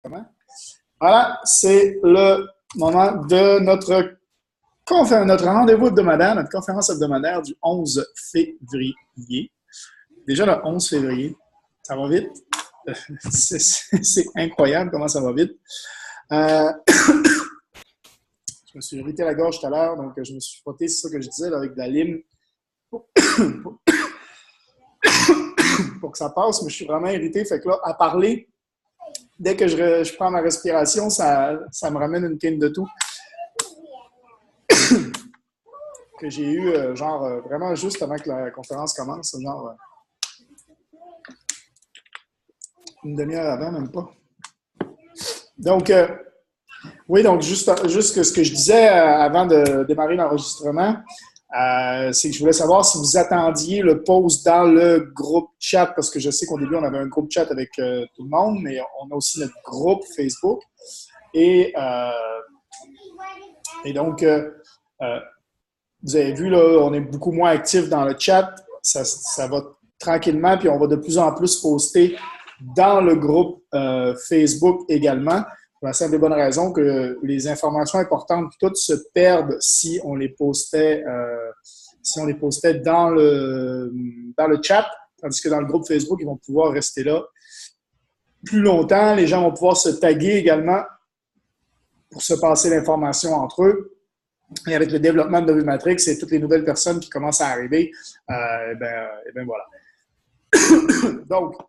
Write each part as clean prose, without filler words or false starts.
Comment? Voilà, c'est le moment de notre rendez-vous hebdomadaire, notre conférence hebdomadaire du 11 février. Déjà le 11 février, ça va vite. C'est incroyable comment ça va vite. Je me suis irrité la gorge tout à l'heure, donc je me suis frotté, c'est ça que je disais, là, avec de la lime pour que ça passe, mais je suis vraiment irrité. Fait que là, à parler, dès que je prends ma respiration, ça me ramène une quinte de tout que j'ai eu, vraiment juste avant que la conférence commence, une demi-heure avant, même pas. Donc, oui, donc juste ce que je disais avant de démarrer l'enregistrement, c'est que je voulais savoir si vous attendiez le post dans le groupe chat, parce que je sais qu'au début, on avait un groupe chat avec tout le monde, mais on a aussi notre groupe Facebook. Et donc, vous avez vu, là, on est beaucoup moins actifs dans le chat. Ça va tranquillement, puis on va de plus en plus poster dans le groupe Facebook également, pour la simple et bonne raison que les informations importantes toutes se perdent si on les postait dans le chat, tandis que dans le groupe Facebook, ils vont pouvoir rester là plus longtemps. Les gens vont pouvoir se taguer également pour se passer l'information entre eux. Et avec le développement de Novimatrix et toutes les nouvelles personnes qui commencent à arriver, voilà. Donc,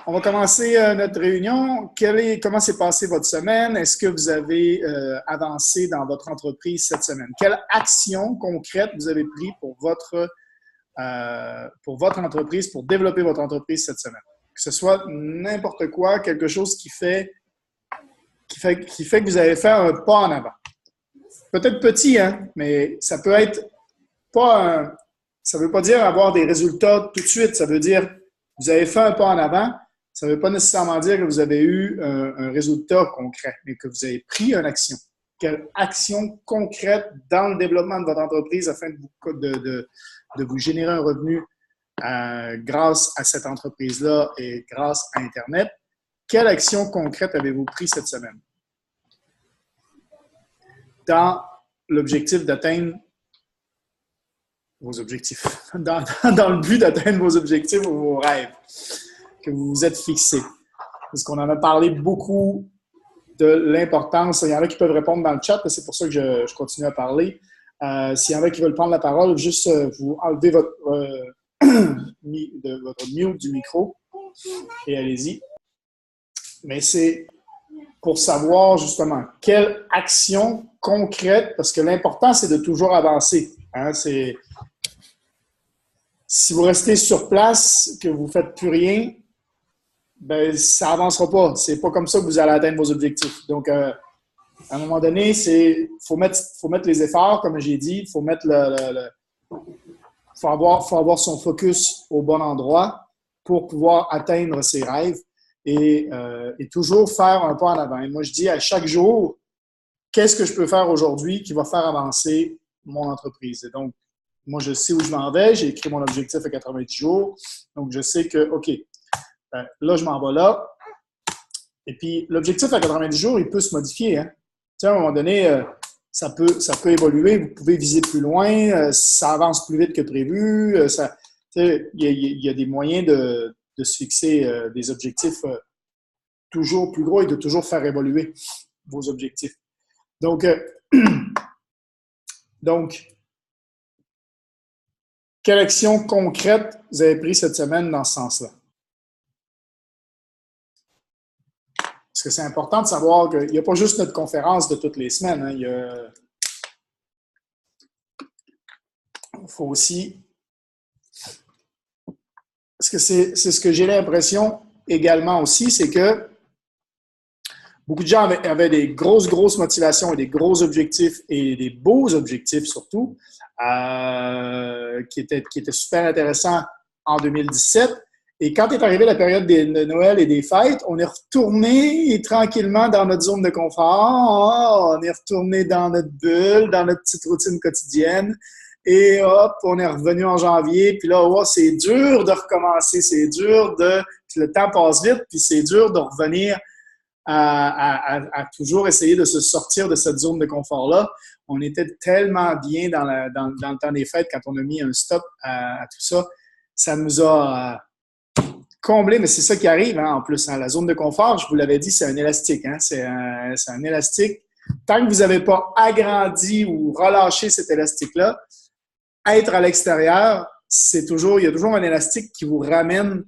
on va commencer notre réunion. Comment s'est passée votre semaine? Est-ce que vous avez avancé dans votre entreprise cette semaine? Quelle action concrète vous avez prise pour votre entreprise, pour développer votre entreprise cette semaine? Que ce soit n'importe quoi, quelque chose qui fait que vous avez fait un pas en avant. Peut-être petit, hein, mais ça peut être pas ça ne veut pas dire avoir des résultats tout de suite. Ça veut dire que vous avez fait un pas en avant. Ça ne veut pas nécessairement dire que vous avez eu un résultat concret, mais que vous avez pris une action. Quelle action concrète dans le développement de votre entreprise afin de vous générer un revenu grâce à cette entreprise-là et grâce à Internet? Quelle action concrète avez-vous pris cette semaine dans l'objectif d'atteindre vos objectifs, dans le but d'atteindre vos objectifs ou vos rêves que vous vous êtes fixés? Parce qu'on en a parlé beaucoup de l'importance. Il y en a qui peuvent répondre dans le chat, c'est pour ça que je continue à parler. S'il y en a qui veulent prendre la parole, juste vous enlevez votre mute du micro et allez-y. Mais c'est pour savoir justement quelle action concrète, parce que l'important, c'est de toujours avancer. Hein? Si vous restez sur place, que vous ne faites plus rien, ben, ça n'avancera pas. C'est pas comme ça que vous allez atteindre vos objectifs. Donc, à un moment donné, faut mettre les efforts, comme j'ai dit. Il faut mettre faut avoir son focus au bon endroit pour pouvoir atteindre ses rêves et toujours faire un pas en avant. Et moi, je dis à chaque jour, qu'est-ce que je peux faire aujourd'hui qui va faire avancer mon entreprise? Et donc, moi, je sais où je m'en vais. J'ai écrit mon objectif à 90 jours. Donc, je sais que, OK, là, je m'en vais là. Et puis, l'objectif à 90 jours, il peut se modifier. Hein? Tu sais, à un moment donné, ça peut évoluer. Vous pouvez viser plus loin. Ça avance plus vite que prévu. Il y a des moyens de se fixer des objectifs toujours plus gros et de toujours faire évoluer vos objectifs. Donc, quelle action concrète vous avez prise cette semaine dans ce sens-là? Parce que c'est important de savoir qu'il n'y a pas juste notre conférence de toutes les semaines. Hein. Il faut aussi... Parce que c'est ce que j'ai l'impression également aussi, c'est que beaucoup de gens avaient des grosses motivations et des gros objectifs et des beaux objectifs surtout, qui étaient super intéressants en 2017. Et quand est arrivée la période de Noël et des fêtes, on est retourné tranquillement dans notre zone de confort, on est retourné dans notre bulle, dans notre petite routine quotidienne. Et hop, on est revenu en janvier. Puis là, oh, c'est dur de recommencer. C'est dur de... Puis le temps passe vite, puis c'est dur de revenir à toujours essayer de se sortir de cette zone de confort-là. On était tellement bien dans le temps des fêtes quand on a mis un stop à tout ça. Ça nous a comblé, mais c'est ça qui arrive en plus. La zone de confort, je vous l'avais dit, c'est un élastique. C'est un élastique. Tant que vous n'avez pas agrandi ou relâché cet élastique-là, être à l'extérieur, il y a toujours un élastique qui vous ramène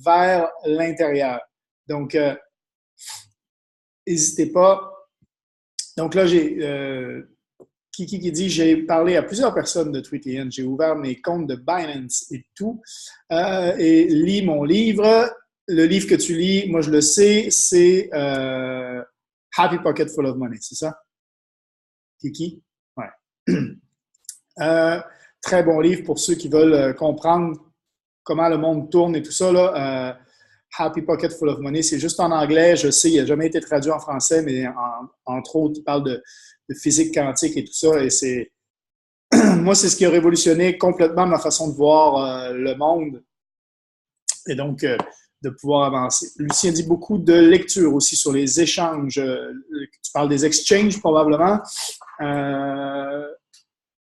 vers l'intérieur. Donc, n'hésitez pas. Donc là, j'ai Kiki qui dit « J'ai parlé à plusieurs personnes de Tweetien. J'ai ouvert mes comptes de Binance et tout. Et lis mon livre. Le livre que tu lis, moi je le sais, c'est Happy Pocket Full of Money. C'est ça? Kiki? Ouais. Très bon livre pour ceux qui veulent comprendre comment le monde tourne et tout ça. Là. Happy Pocket Full of Money, c'est juste en anglais. Je sais, il n'a jamais été traduit en français, mais entre autres, il parle de physique quantique et tout ça. Et c'est moi, c'est ce qui a révolutionné complètement ma façon de voir le monde. Et donc, de pouvoir avancer. Lucien dit beaucoup de lecture aussi sur les échanges. Tu parles des exchanges probablement.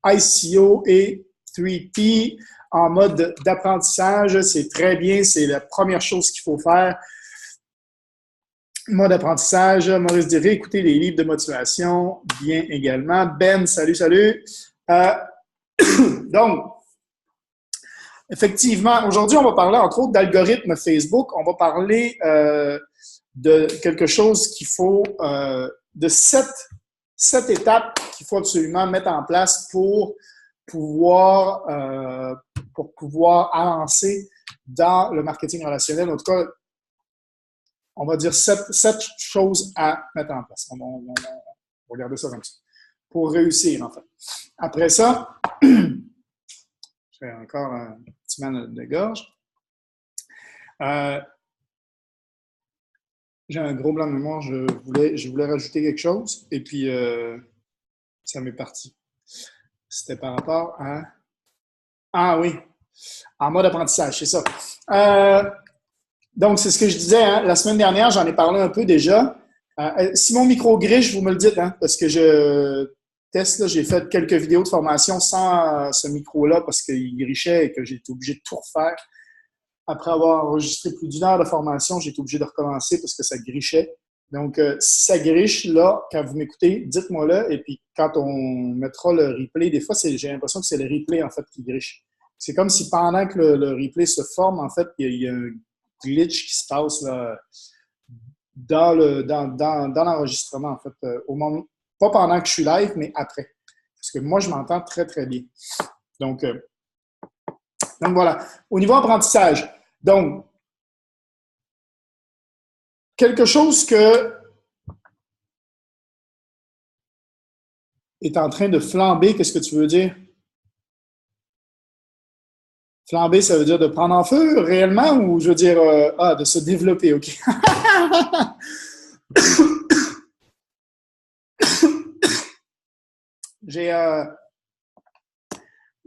ICO et 3T en mode d'apprentissage, c'est très bien, c'est la première chose qu'il faut faire. Mode d'apprentissage, Maurice dirait écoutez les livres de motivation, bien également. Ben, salut. Donc, effectivement, aujourd'hui, on va parler entre autres d'algorithmes Facebook. On va parler de quelque chose qu'il faut, de sept étapes qu'il faut absolument mettre en place pour pouvoir avancer dans le marketing relationnel. En tout cas, on va dire sept choses à mettre en place. On va regarder ça comme ça. Pour réussir, en fait. Après ça, j'ai encore un petit mal de gorge. J'ai un gros blanc de mémoire. Je voulais rajouter quelque chose et puis ça m'est parti. C'était par rapport à... Ah oui, en mode apprentissage, c'est ça. Donc, c'est ce que je disais, hein, la semaine dernière, j'en ai parlé un peu déjà. Si mon micro griche, vous me le dites, hein, parce que je teste, là, j'ai fait quelques vidéos de formation sans ce micro-là parce qu'il grichait et que j'ai été obligé de tout refaire. Après avoir enregistré plus d'une heure de formation, j'ai été obligé de recommencer parce que ça grichait. Donc, si ça griche, là, quand vous m'écoutez, dites-moi-le. Et puis, quand on mettra le replay, des fois, j'ai l'impression que c'est le replay, en fait, qui griche. C'est comme si pendant que le replay se forme, en fait, il y a un glitch qui se passe là, dans l'enregistrement, en fait, au moment, pas pendant que je suis live, mais après. Parce que moi, je m'entends très, très bien. Donc voilà. Au niveau apprentissage, donc, quelque chose que est en train de flamber, qu'est-ce que tu veux dire? Flamber, ça veut dire de prendre en feu réellement ou je veux dire, de se développer, OK.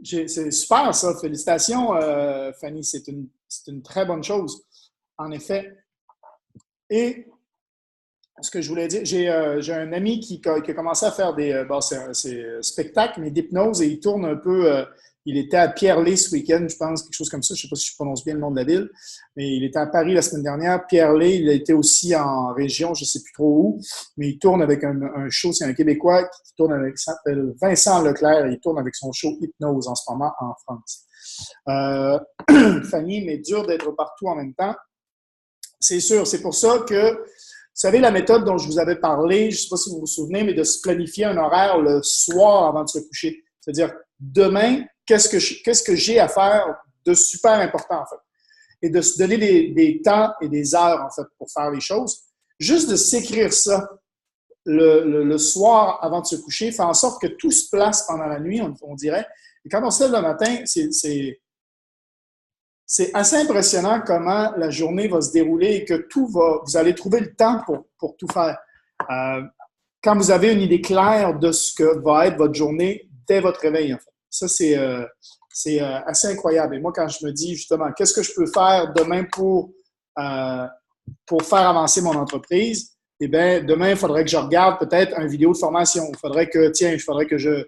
C'est super ça, félicitations Fanny, c'est une très bonne chose, en effet. Et ce que je voulais dire, j'ai un ami qui a commencé à faire des spectacles, mais d'hypnose, et il tourne un peu. Il était à Pierre-Lé ce week-end, je pense, quelque chose comme ça. Je ne sais pas si je prononce bien le nom de la ville, mais il était à Paris la semaine dernière. Pierre-Lé, il a été aussi en région, je ne sais plus trop où, mais il tourne avec un show. C'est un Québécois qui tourne avec, s'appelle Vincent Leclerc. Il tourne avec son show Hypnose en ce moment en France. Fanny, mais dur d'être partout en même temps. C'est sûr, c'est pour ça que, vous savez, la méthode dont je vous avais parlé, je ne sais pas si vous vous souvenez, mais de se planifier un horaire le soir avant de se coucher. C'est-à-dire, demain, qu'est-ce que j'ai à faire de super important, en fait? Et de se donner des temps et des heures, en fait, pour faire les choses. Juste de s'écrire ça le soir avant de se coucher, fait en sorte que tout se place pendant la nuit, on dirait. Et quand on se lève le matin, c'est assez impressionnant comment la journée va se dérouler et que vous allez trouver le temps pour tout faire. Quand vous avez une idée claire de ce que va être votre journée dès votre réveil, en fait. Ça, c'est assez incroyable. Et moi, quand je me dis justement, qu'est-ce que je peux faire demain pour faire avancer mon entreprise? Eh bien, demain, il faudrait que je regarde peut-être une vidéo de formation. Il faudrait que je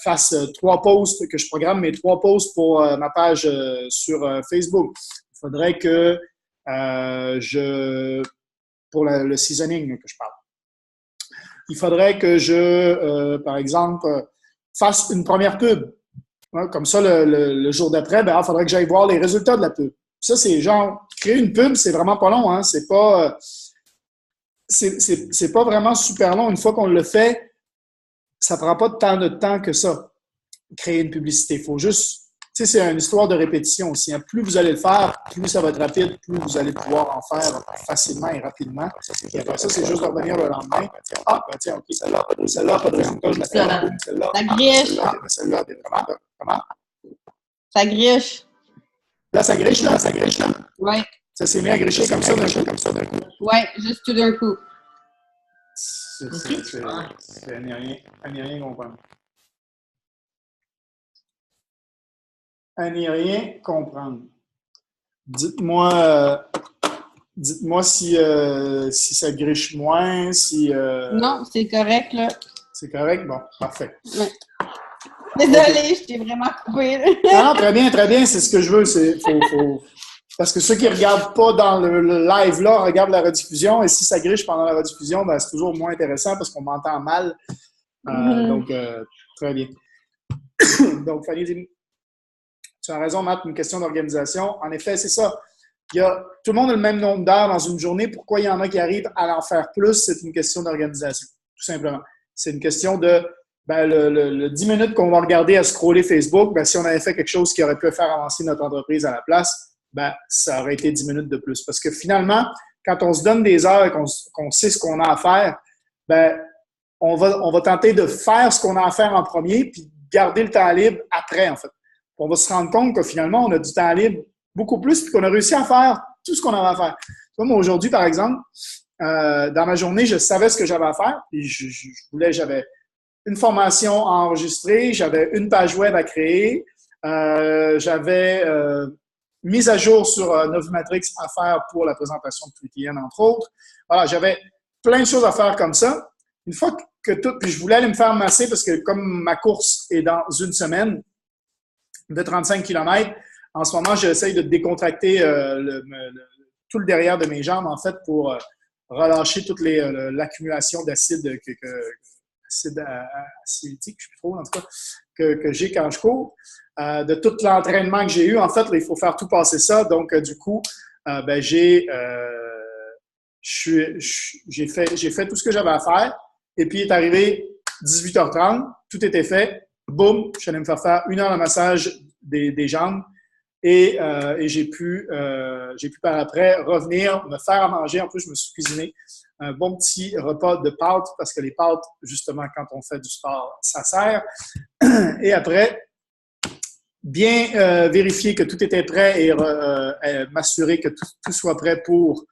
fasse 3 posts, que je programme mes 3 posts pour ma page sur Facebook. Il faudrait que pour le seasoning que je parle. Il faudrait que par exemple, fasse une première pub. Hein, comme ça, le jour d'après, il faudrait que j'aille voir les résultats de la pub. Ça, c'est genre, créer une pub, c'est vraiment pas long. Hein? C'est pas vraiment super long. Une fois qu'on le fait, ça prend pas tant de temps que ça, créer une publicité. Il faut juste, tu sais, c'est une histoire de répétition aussi. Hein. Plus vous allez le faire, plus ça va être rapide, plus vous allez pouvoir en faire facilement et rapidement. Et après ça, c'est juste de revenir le lendemain. Ah, ben tiens, OK, celle-là, pas de résultat, je la fais. Celle-là, ça griche. Celle-là, comment? Ça griche. Là, ça griche là. Oui. Ça s'est mis à gricher comme ça d'un coup. Oui, juste tout d'un coup. C'est à n'y rien comprendre. À n'y rien comprendre. Dites-moi si ça griche moins, si... Non, c'est correct, là. C'est correct? Bon, parfait. Ouais. Désolée, je t'ai vraiment coupé. Non, très bien, c'est ce que je veux. Parce que ceux qui ne regardent pas dans le live là regardent la rediffusion, et si ça griche pendant la rediffusion, ben, c'est toujours moins intéressant parce qu'on m'entend mal. Donc, très bien. Donc, Fanny, tu as raison, Matt, une question d'organisation. En effet, c'est ça. Tout le monde a le même nombre d'heures dans une journée. Pourquoi il y en a qui arrivent à en faire plus? C'est une question d'organisation, tout simplement. C'est une question de le 10 minutes qu'on va regarder à scroller Facebook, si on avait fait quelque chose qui aurait pu faire avancer notre entreprise à la place, ça aurait été 10 minutes de plus. Parce que finalement, quand on se donne des heures et qu'on sait ce qu'on a à faire, on va tenter de faire ce qu'on a à faire en premier puis garder le temps libre après, en fait. On va se rendre compte que finalement, on a du temps libre beaucoup plus puis qu'on a réussi à faire tout ce qu'on avait à faire. Moi, aujourd'hui, par exemple, dans ma journée, je savais ce que j'avais à faire. Puis j'avais une formation à enregistrer, j'avais une page web à créer, j'avais mise à jour sur Novimatrix à faire pour la présentation de Twitien, entre autres. Voilà, j'avais plein de choses à faire comme ça. Une fois que puis je voulais aller me faire masser parce que comme ma course est dans une semaine de 35 km, en ce moment, j'essaye de décontracter tout le derrière de mes jambes, en fait, pour relâcher toute l'accumulation d'acide acétique, je ne sais plus trop, en tout cas, que j'ai quand je cours. De tout l'entraînement que j'ai eu, en fait, là, il faut faire tout passer ça. Donc, du coup, j'ai fait tout ce que j'avais à faire. Et puis, il est arrivé 18h30, tout était fait. Boum, je suis allé me faire 1 heure de massage des jambes. Et j'ai pu par après revenir, me faire à manger. En plus, je me suis cuisiné un bon petit repas de pâtes parce que les pâtes, justement, quand on fait du sport, ça sert. Et après, bien vérifier que tout était prêt et m'assurer que tout soit prêt pour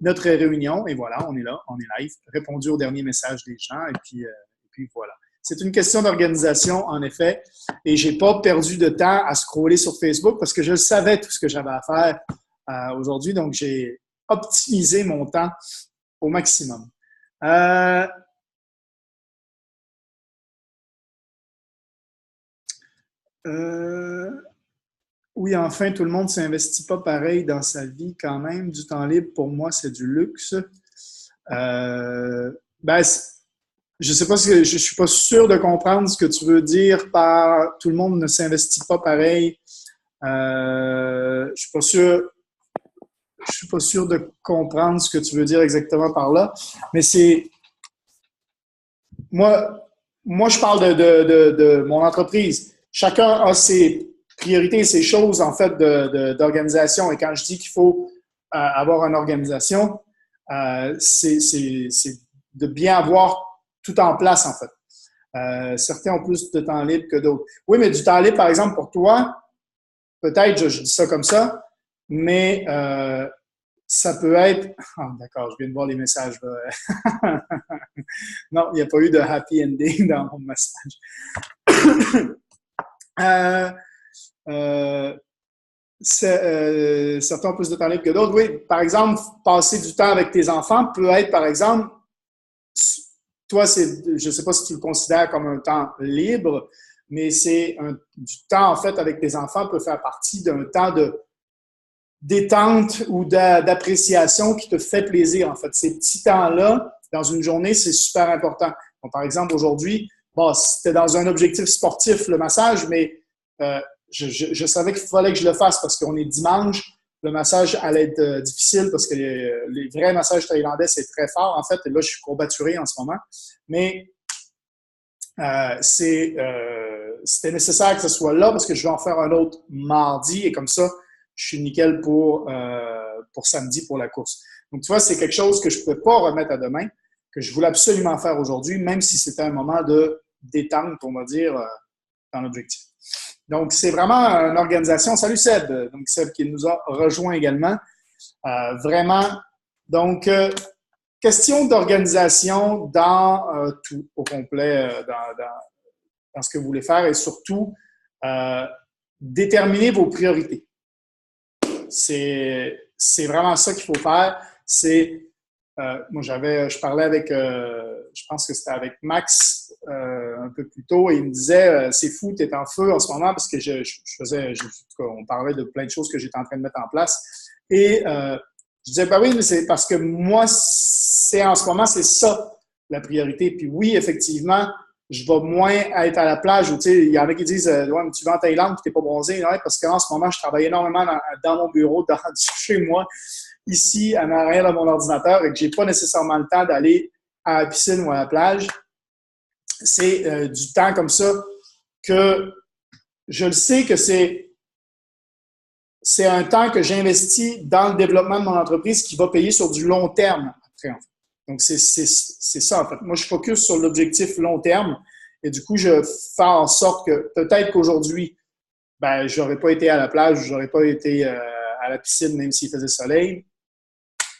notre réunion. Et voilà, on est là, on est live, répondu aux derniers messages des gens et puis voilà. C'est une question d'organisation, en effet, et j'ai pas perdu de temps à scroller sur Facebook parce que je savais tout ce que j'avais à faire aujourd'hui, donc j'ai optimisé mon temps au maximum. Oui, enfin, tout le monde ne s'investit pas pareil dans sa vie quand même. Du temps libre, pour moi, c'est du luxe. Je sais pas je suis pas sûr de comprendre ce que tu veux dire par tout le monde ne s'investit pas pareil. Je suis pas sûr de comprendre ce que tu veux dire exactement par là. Mais c'est moi je parle de mon entreprise. Chacun a ses priorités, ses choses en fait d'organisation. Et quand je dis qu'il faut avoir une organisation, c'est de bien avoir tout en place, en fait. Certains ont plus de temps libre que d'autres. Oui, mais du temps libre, par exemple, pour toi, peut-être, je dis ça comme ça, mais ça peut être... Oh, d'accord, je viens de voir les messages. Non, il n'y a pas eu de happy ending dans mon message. Euh, euh, certains ont plus de temps libre que d'autres. Oui, par exemple, passer du temps avec tes enfants peut être, par exemple, toi, je ne sais pas si tu le considères comme un temps libre, mais du temps, en fait, avec tes enfants peut faire partie d'un temps de détente ou d'appréciation qui te fait plaisir, en fait. Ces petits temps-là, dans une journée, c'est super important. Donc, par exemple, aujourd'hui, bon, c'était dans un objectif sportif, le massage, mais je savais qu'il fallait que je le fasse parce qu'on est dimanche. Le massage allait être difficile parce que les vrais massages thaïlandais, c'est très fort, en fait. Et là, je suis courbaturé en ce moment. Mais c'était nécessaire que ce soit là parce que je vais en faire un autre mardi et comme ça, je suis nickel pour samedi pour la course. Donc, tu vois, c'est quelque chose que je ne pouvais pas remettre à demain, que je voulais absolument faire aujourd'hui, même si c'était un moment de détente, on va dire, dans l'objectif. Donc, c'est vraiment une organisation. Salut Seb! Donc, Seb qui nous a rejoint également. Vraiment. Donc, question d'organisation dans tout au complet, dans ce que vous voulez faire et surtout, déterminer vos priorités. C'est vraiment ça qu'il faut faire. Moi, je parlais avec, je pense que c'était avec Max un peu plus tôt, et il me disait, c'est fou, tu es en feu en ce moment parce que on parlait de plein de choses que j'étais en train de mettre en place. Et je disais, ben oui, mais c'est parce que moi, en ce moment, c'est ça la priorité. Puis oui, effectivement, je vais moins être à la plage. Tu sais, il y en a qui disent, ouais, mais tu vas en Thaïlande et tu n'es pas bronzé. Ouais, parce qu'en ce moment, je travaille énormément dans mon bureau, chez moi, ici, en arrière de mon ordinateur, et que j'ai pas nécessairement le temps d'aller à la piscine ou à la plage. C'est du temps comme ça que je le sais que c'est un temps que j'investis dans le développement de mon entreprise qui va payer sur du long terme après, en fait. Donc, c'est ça, en fait. Moi, je focus sur l'objectif long terme et du coup, je fais en sorte que peut-être qu'aujourd'hui, ben, j'aurais pas été à la plage, j'aurais pas été à la piscine, même s'il faisait soleil.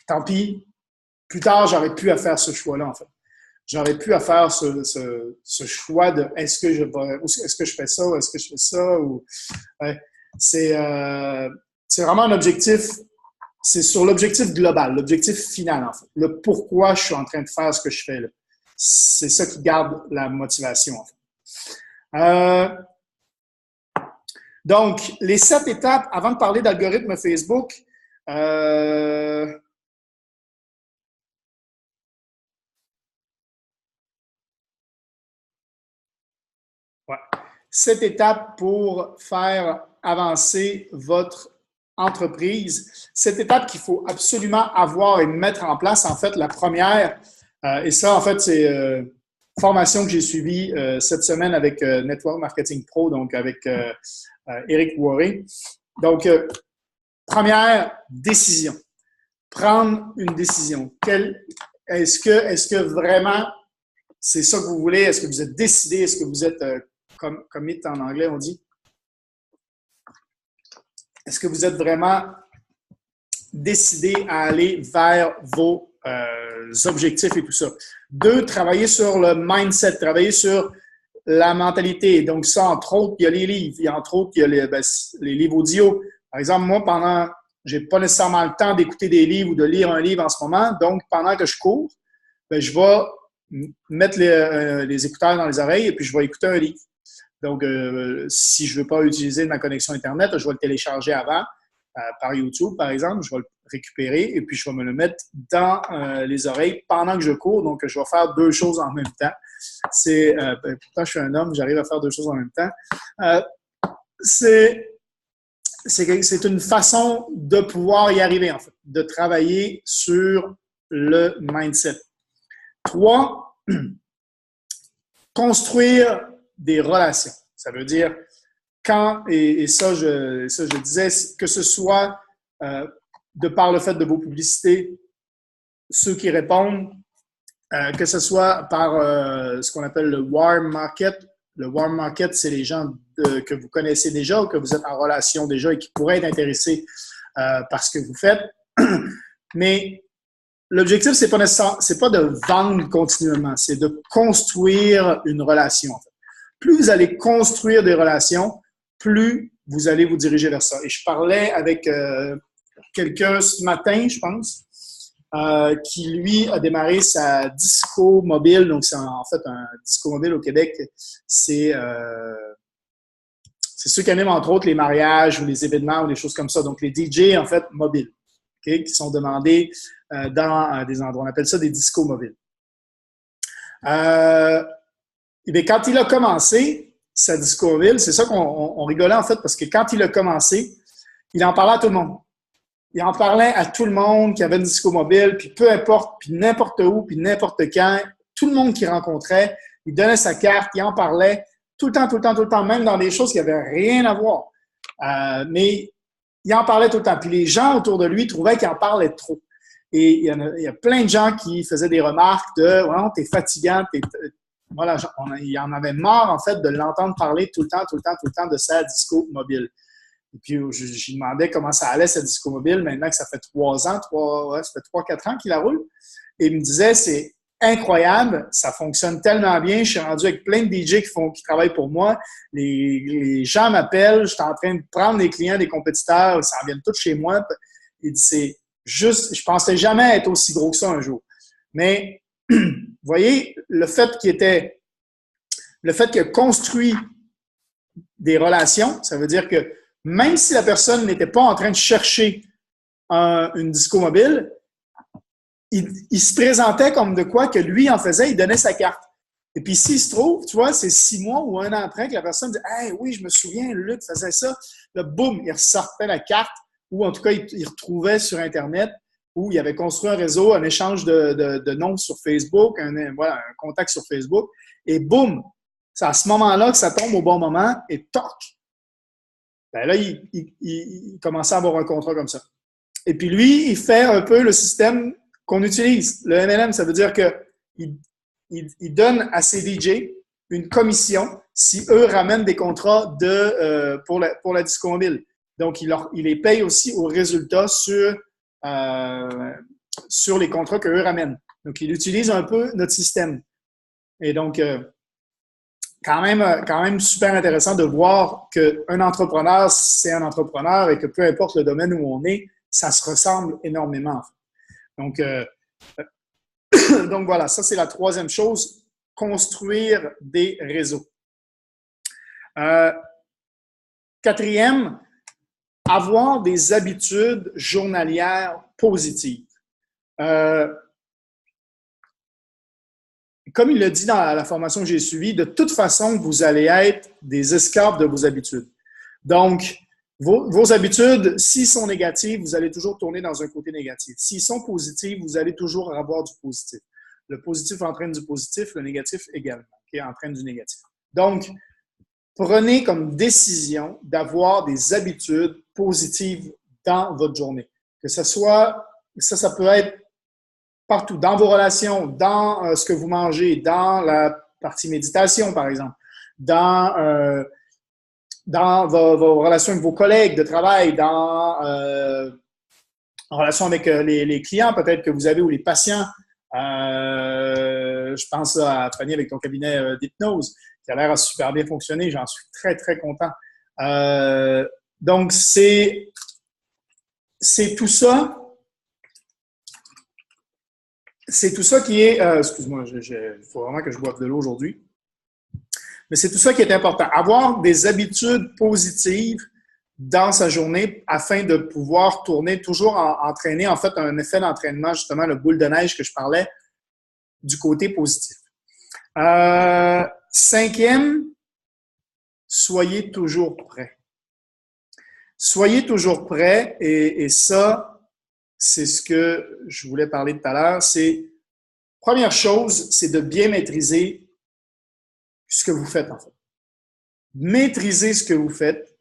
Tant pis. Plus tard, j'aurais pu à faire ce choix-là, en fait. J'aurais pu à faire ce choix de est-ce que je fais ça ou est-ce que je fais ça ou ouais. C'est vraiment un objectif. C'est sur l'objectif global, l'objectif final, en fait. Le pourquoi je suis en train de faire ce que je fais là. C'est ça qui garde la motivation, en fait. Donc, les 7 étapes, avant de parler d'algorithme Facebook, ouais. 7 étapes pour faire avancer votre entreprise. 7 étapes qu'il faut absolument avoir et mettre en place. En fait, la première, et ça, en fait, c'est une formation que j'ai suivie cette semaine avec Network Marketing Pro, donc avec Eric Worré. Donc, première décision. Prendre une décision. Est-ce que vraiment c'est ça que vous voulez? Est-ce que vous êtes décidé? Est-ce que vous êtes commit en anglais, on dit? Est-ce que vous êtes vraiment décidé à aller vers vos objectifs et tout ça? 2, travailler sur le mindset, travailler sur la mentalité. Donc ça, entre autres, il y a les livres. Entre autres, il y a les livres audio. Par exemple, moi, j'ai pas nécessairement le temps d'écouter des livres ou de lire un livre en ce moment. Donc, pendant que je cours, je vais mettre les écouteurs dans les oreilles et puis je vais écouter un livre. Donc, si je ne veux pas utiliser ma connexion Internet, je vais le télécharger avant par YouTube, par exemple. Je vais le récupérer et puis je vais me le mettre dans les oreilles pendant que je cours. Donc, je vais faire 2 choses en même temps. Pourtant, je suis un homme, j'arrive à faire 2 choses en même temps. C'est une façon de pouvoir y arriver, en fait, de travailler sur le mindset. 3, construire des relations. Ça veut dire et ça, je disais, que ce soit de par le fait de vos publicités, ceux qui répondent, que ce soit par ce qu'on appelle le warm market. Le warm market, c'est les gens que vous connaissez déjà ou que vous êtes en relation déjà et qui pourraient être intéressés par ce que vous faites. Mais l'objectif, c'est pas de vendre continuellement, c'est de construire une relation. En fait. Plus vous allez construire des relations, plus vous allez vous diriger vers ça. Et je parlais avec quelqu'un ce matin, je pense, qui, lui, a démarré sa disco mobile. Donc, c'est en fait un disco mobile au Québec. C'est ceux qui animent, entre autres, les mariages ou les événements ou des choses comme ça. Donc, les DJ, en fait, mobiles, okay, qui sont demandés dans des endroits. On appelle ça des discos mobiles. Et bien, quand il a commencé sa disco mobile, c'est ça qu'on rigolait, en fait, parce que quand il a commencé, il en parlait à tout le monde. Il en parlait à tout le monde qui avait une disco mobile, puis peu importe, puis n'importe où, puis n'importe quand, tout le monde qu'il rencontrait, il donnait sa carte, il en parlait tout le temps, tout le temps, tout le temps, même dans des choses qui n'avaient rien à voir. Mais il en parlait tout le temps. Puis les gens autour de lui trouvaient qu'il en parlait trop. Et il y a plein de gens qui faisaient des remarques de « Ouais, t'es fatigant, voilà, il en avait marre, en fait, de l'entendre parler tout le temps, tout le temps, tout le temps de sa disco mobile. Et puis, je lui demandais comment ça allait, cette disco mobile, maintenant que ça fait 3 ans, ça fait 3-4 ans qu'il la roule. Et il me disait, c'est incroyable, ça fonctionne tellement bien, je suis rendu avec plein de DJ qui travaillent pour moi, les gens m'appellent, je suis en train de prendre des clients, des compétiteurs, ça en vient tous chez moi. Il dit, c'est juste, je pensais jamais être aussi gros que ça un jour. Mais, vous voyez, le fait qu'il a construit des relations, ça veut dire que même si la personne n'était pas en train de chercher une disco mobile, il se présentait comme de quoi que lui en faisait, il donnait sa carte. Et puis s'il se trouve, tu vois, c'est 6 mois ou 1 an après que la personne dit « Hey, oui, je me souviens, Luc faisait ça. » Là, boum, il ressortait la carte, ou en tout cas, il retrouvait sur Internet, où il avait construit un réseau, un échange de noms sur Facebook, un contact sur Facebook, et boum, c'est à ce moment-là que ça tombe au bon moment, et toc! Ben là, il commençait à avoir un contrat comme ça. Et puis lui, il fait un peu le système qu'on utilise. Le MLM, ça veut dire qu'il donne à ses DJ une commission si eux ramènent des contrats pour la disco mobile. Donc, il les paye aussi au résultat sur les contrats qu'eux ramènent. Donc, il utilise un peu notre système. Et donc, quand même super intéressant de voir qu'un entrepreneur, c'est un entrepreneur et que peu importe le domaine où on est, ça se ressemble énormément. Donc voilà, ça c'est la 3e chose, construire des réseaux. 4e, avoir des habitudes journalières positives. Comme il l'a dit dans la formation que j'ai suivie, de toute façon, vous allez être des esclaves de vos habitudes. Donc, vos habitudes, s'ils sont négatives, vous allez toujours tourner dans un côté négatif. S'ils sont positifs, vous allez toujours avoir du positif. Le positif entraîne du positif, le négatif également, entraîne du négatif. Donc, prenez comme décision d'avoir des habitudes positives dans votre journée. Que ce soit, ça peut être partout, dans vos relations, dans ce que vous mangez, dans la partie méditation, par exemple, dans vos relations avec vos collègues de travail, en relation avec les clients peut-être que vous avez ou les patients. Je pense à Fanny avec ton cabinet d'hypnose qui a l'air à super bien fonctionner. J'en suis très, très content. Donc, c'est tout ça. C'est tout ça qui est… excuse-moi, il faut vraiment que je boive de l'eau aujourd'hui. Mais c'est tout ça qui est important. Avoir des habitudes positives dans sa journée afin de pouvoir tourner, toujours entraîner, en fait, un effet d'entraînement, justement, le boule de neige que je parlais, du côté positif. 5e, soyez toujours prêt. Soyez toujours prêt et ça, c'est ce que je voulais parler tout à l'heure. Première chose, c'est de bien maîtriser ce que vous faites, en fait. Maîtrisez ce que vous faites.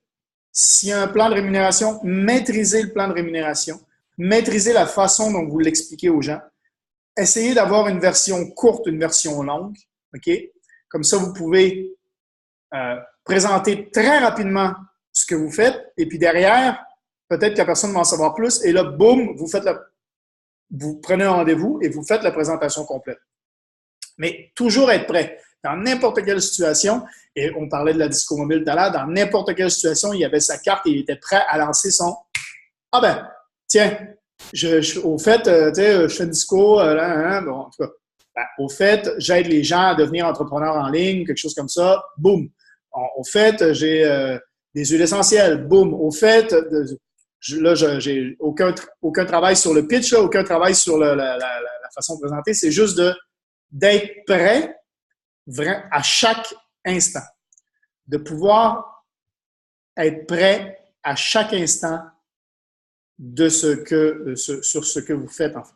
S'il y a un plan de rémunération, maîtrisez le plan de rémunération. Maîtrisez la façon dont vous l'expliquez aux gens. Essayez d'avoir une version courte, une version longue. OK? Comme ça, vous pouvez présenter très rapidement ce que vous faites. Et puis derrière, peut-être que la personne va en savoir plus. Et là, boum, vous prenez un rendez-vous et vous faites la présentation complète. Mais toujours être prêt. Dans n'importe quelle situation, et on parlait de la disco mobile tout à l'heure, dans n'importe quelle situation, il avait sa carte et il était prêt à lancer son « Ah ben, tiens, au fait, tu sais, je fais une disco, bon, en tout cas, ben, au fait, j'aide les gens à devenir entrepreneurs en ligne, quelque chose comme ça, boum. Au fait, j'ai des huiles essentielles, boum. Au fait, là, j'ai aucun travail sur le pitch, là, aucun travail sur la façon de présenter, c'est juste d'être prêt à chaque instant, de pouvoir être prêt à chaque instant sur ce que vous faites en fait.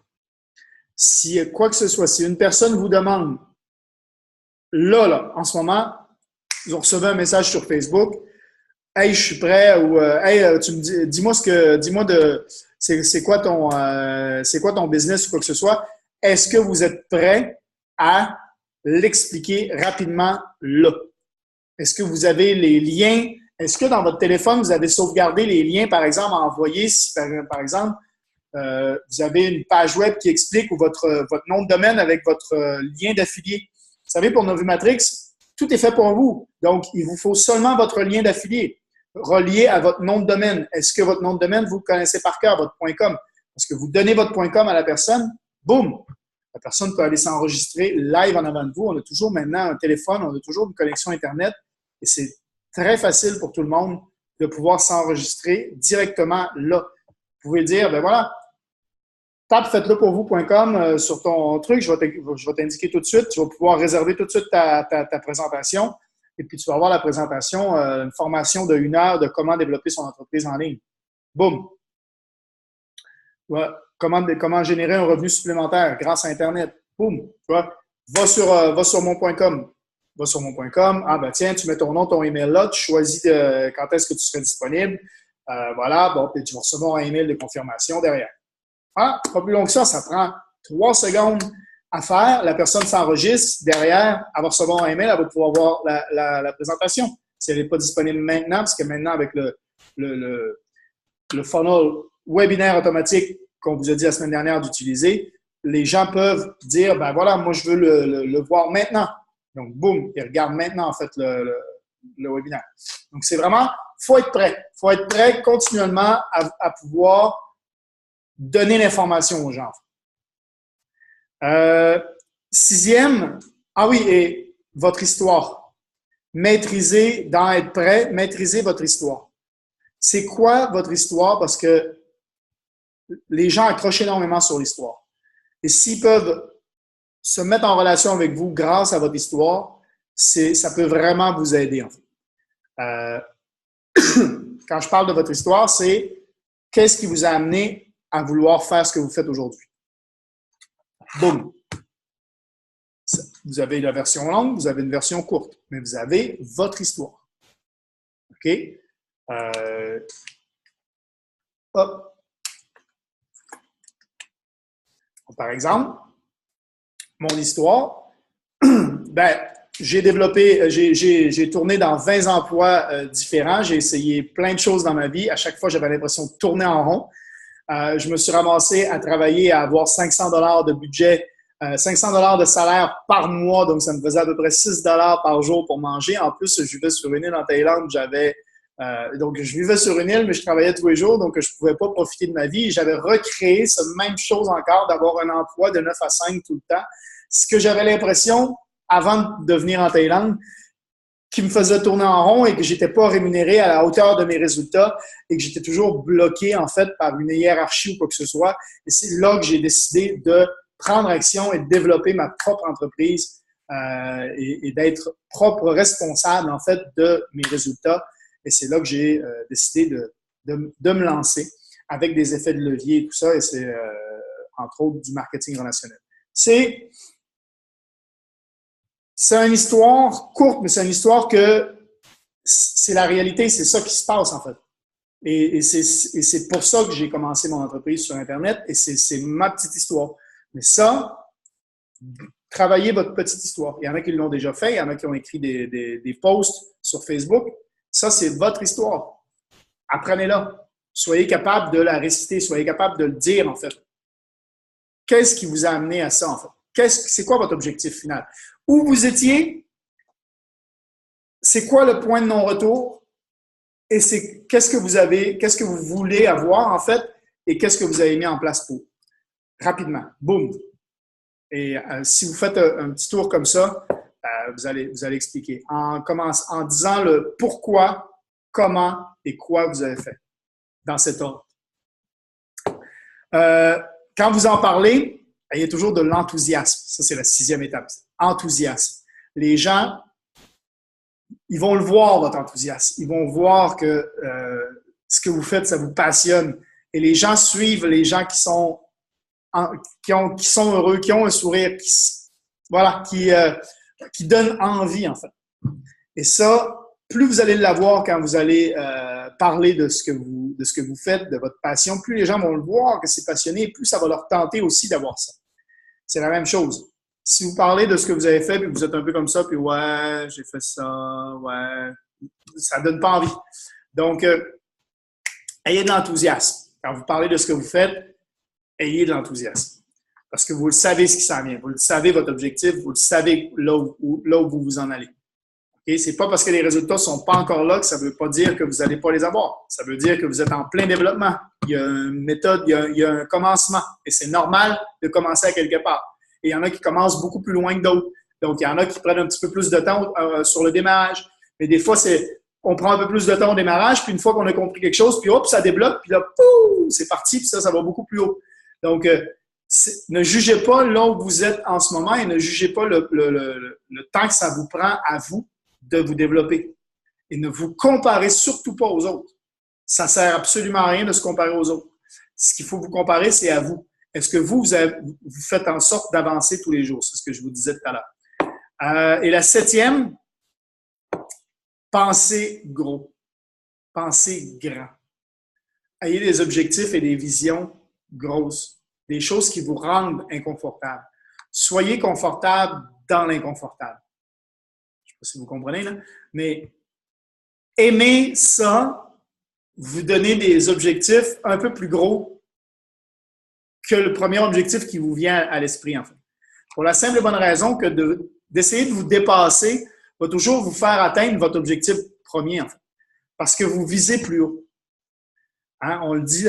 Si quoi que ce soit, si une personne vous demande, là, en ce moment, vous recevez un message sur Facebook, hey, je suis prêt, ou hey, dis-moi c'est quoi ton business ou quoi que ce soit. Est-ce que vous êtes prêt à l'expliquer rapidement là? Est-ce que vous avez les liens? Est-ce que dans votre téléphone, vous avez sauvegardé les liens, par exemple, à envoyer si, par exemple, vous avez une page web qui explique ou votre nom de domaine avec votre lien d'affilié. Vous savez, pour Novimatrix, tout est fait pour vous. Donc, il vous faut seulement votre lien d'affilié relié à votre nom de domaine. Est-ce que votre nom de domaine, vous le connaissez par cœur, votre .com? Parce que vous donnez votre .com à la personne, boum! La personne peut aller s'enregistrer live en avant de vous. On a toujours maintenant un téléphone, on a toujours une connexion Internet et c'est très facile pour tout le monde de pouvoir s'enregistrer directement là. Vous pouvez dire, ben voilà, tape faites-le pour vous.com sur ton truc, je vais t'indiquer tout de suite, tu vas pouvoir réserver tout de suite ta présentation et puis tu vas avoir la présentation, une formation de 1 heure de comment développer son entreprise en ligne. Boum! Ouais. Comment générer un revenu supplémentaire grâce à Internet. Boum! Tu vois? Va sur mon.com. Va sur mon.com. Ah ben tiens, tu mets ton nom, ton email là, tu choisis quand est-ce que tu serais disponible. Voilà, bon, puis tu vas recevoir un email de confirmation derrière. Voilà, pas plus long que ça prend 3 secondes à faire. La personne s'enregistre. Derrière, elle va recevoir un email, elle va pouvoir voir la présentation. Si elle n'est pas disponible maintenant, parce que maintenant, avec le funnel webinaire automatique qu'on vous a dit la semaine dernière d'utiliser, les gens peuvent dire, ben voilà, moi, je veux le voir maintenant. Donc, boum, ils regardent maintenant, en fait, le webinaire. Donc, c'est vraiment, il faut être prêt. Il faut être prêt continuellement à pouvoir donner l'information aux gens. 6e, ah oui, et votre histoire. Maîtriser, dans être prêt, maîtriser votre histoire. C'est quoi votre histoire? Parce que les gens accrochent énormément sur l'histoire. Et s'ils peuvent se mettre en relation avec vous grâce à votre histoire, ça peut vraiment vous aider, en fait. Quand je parle de votre histoire, c'est qu'est-ce qui vous a amené à vouloir faire ce que vous faites aujourd'hui. Boum! Vous avez la version longue, vous avez une version courte, mais vous avez votre histoire. OK? Hop! Par exemple, mon histoire, ben, j'ai tourné dans 20 emplois différents, j'ai essayé plein de choses dans ma vie. À chaque fois, j'avais l'impression de tourner en rond. Je me suis ramassé à travailler, à avoir 500 $ de budget, 500 $ de salaire par mois, donc ça me faisait à peu près 6 $ par jour pour manger. En plus, je vivais sur une île en Thaïlande, donc je vivais sur une île, mais je travaillais tous les jours, donc je ne pouvais pas profiter de ma vie. J'avais recréé cette même chose encore, d'avoir un emploi de 9 à 5 tout le temps. Ce que j'avais l'impression, avant de venir en Thaïlande, qui me faisait tourner en rond et que j'étais pas rémunéré à la hauteur de mes résultats et que j'étais toujours bloqué, en fait, par une hiérarchie ou quoi que ce soit. Et c'est là que j'ai décidé de prendre action et de développer ma propre entreprise et d'être propre responsable, en fait, de mes résultats. Et c'est là que j'ai décidé de me lancer avec des effets de levier et tout ça. Et c'est, entre autres, du marketing relationnel. C'est une histoire courte, mais c'est une histoire que c'est la réalité, c'est ça qui se passe en fait. Et c'est pour ça que j'ai commencé mon entreprise sur Internet et c'est ma petite histoire. Mais ça, travaillez votre petite histoire. Il y en a qui l'ont déjà fait, il y en a qui ont écrit des posts sur Facebook. Ça, c'est votre histoire. Apprenez-la. Soyez capable de la réciter, soyez capable de le dire en fait. Qu'est-ce qui vous a amené à ça en fait? c'est quoi votre objectif final? Où vous étiez? C'est quoi le point de non-retour? Et qu'est-ce que vous voulez avoir en fait, et qu'est-ce que vous avez mis en place pour? Rapidement. Boum. Et si vous faites un petit tour comme ça, vous allez expliquer. En disant le pourquoi, comment et quoi vous avez fait dans cet ordre. Quand vous en parlez, il y a toujours de l'enthousiasme. Ça, c'est la 6e étape. Enthousiasme. Les gens, ils vont le voir, votre enthousiasme. Ils vont voir que ce que vous faites, ça vous passionne. Et les gens suivent les gens qui sont heureux, qui ont un sourire, qui donnent envie, en fait. Et ça, plus vous allez l'avoir quand vous allez parler de ce que vous faites, de votre passion, plus les gens vont le voir que c'est passionné, plus ça va leur tenter aussi d'avoir ça. C'est la même chose. Si vous parlez de ce que vous avez fait, puis vous êtes un peu comme ça, puis ouais, j'ai fait ça, ouais, ça donne pas envie. Donc, ayez de l'enthousiasme. Quand vous parlez de ce que vous faites, ayez de l'enthousiasme. Parce que vous le savez ce qui s'en vient. Vous le savez, votre objectif, vous le savez là où vous vous en allez. Okay? C'est pas parce que les résultats sont pas encore là que ça veut pas dire que vous n'allez pas les avoir. Ça veut dire que vous êtes en plein développement. Il y a une méthode, il y a un commencement. Et c'est normal de commencer à quelque part. Et il y en a qui commencent beaucoup plus loin que d'autres. Donc, il y en a qui prennent un petit peu plus de temps sur le démarrage. Mais des fois, on prend un peu plus de temps au démarrage, puis une fois qu'on a compris quelque chose, puis hop, ça débloque, puis là, pouf, c'est parti, puis ça va beaucoup plus haut. Donc, ne jugez pas là où vous êtes en ce moment et ne jugez pas le temps que ça vous prend à vous de vous développer. Et ne vous comparez surtout pas aux autres. Ça sert absolument à rien de se comparer aux autres. Ce qu'il faut vous comparer, c'est à vous. Est-ce que vous faites en sorte d'avancer tous les jours? C'est ce que je vous disais tout à l'heure. Et la 7e, pensez gros. Pensez grand. Ayez des objectifs et des visions grosses. Des choses qui vous rendent inconfortable. Soyez confortable dans l'inconfortable. Je ne sais pas si vous comprenez, là, mais aimez ça, vous donner des objectifs un peu plus gros que le premier objectif qui vous vient à l'esprit, en fait. Pour la simple et bonne raison que d'essayer de vous dépasser va toujours vous faire atteindre votre objectif premier, en fait. Parce que vous visez plus haut. Hein? On le dit.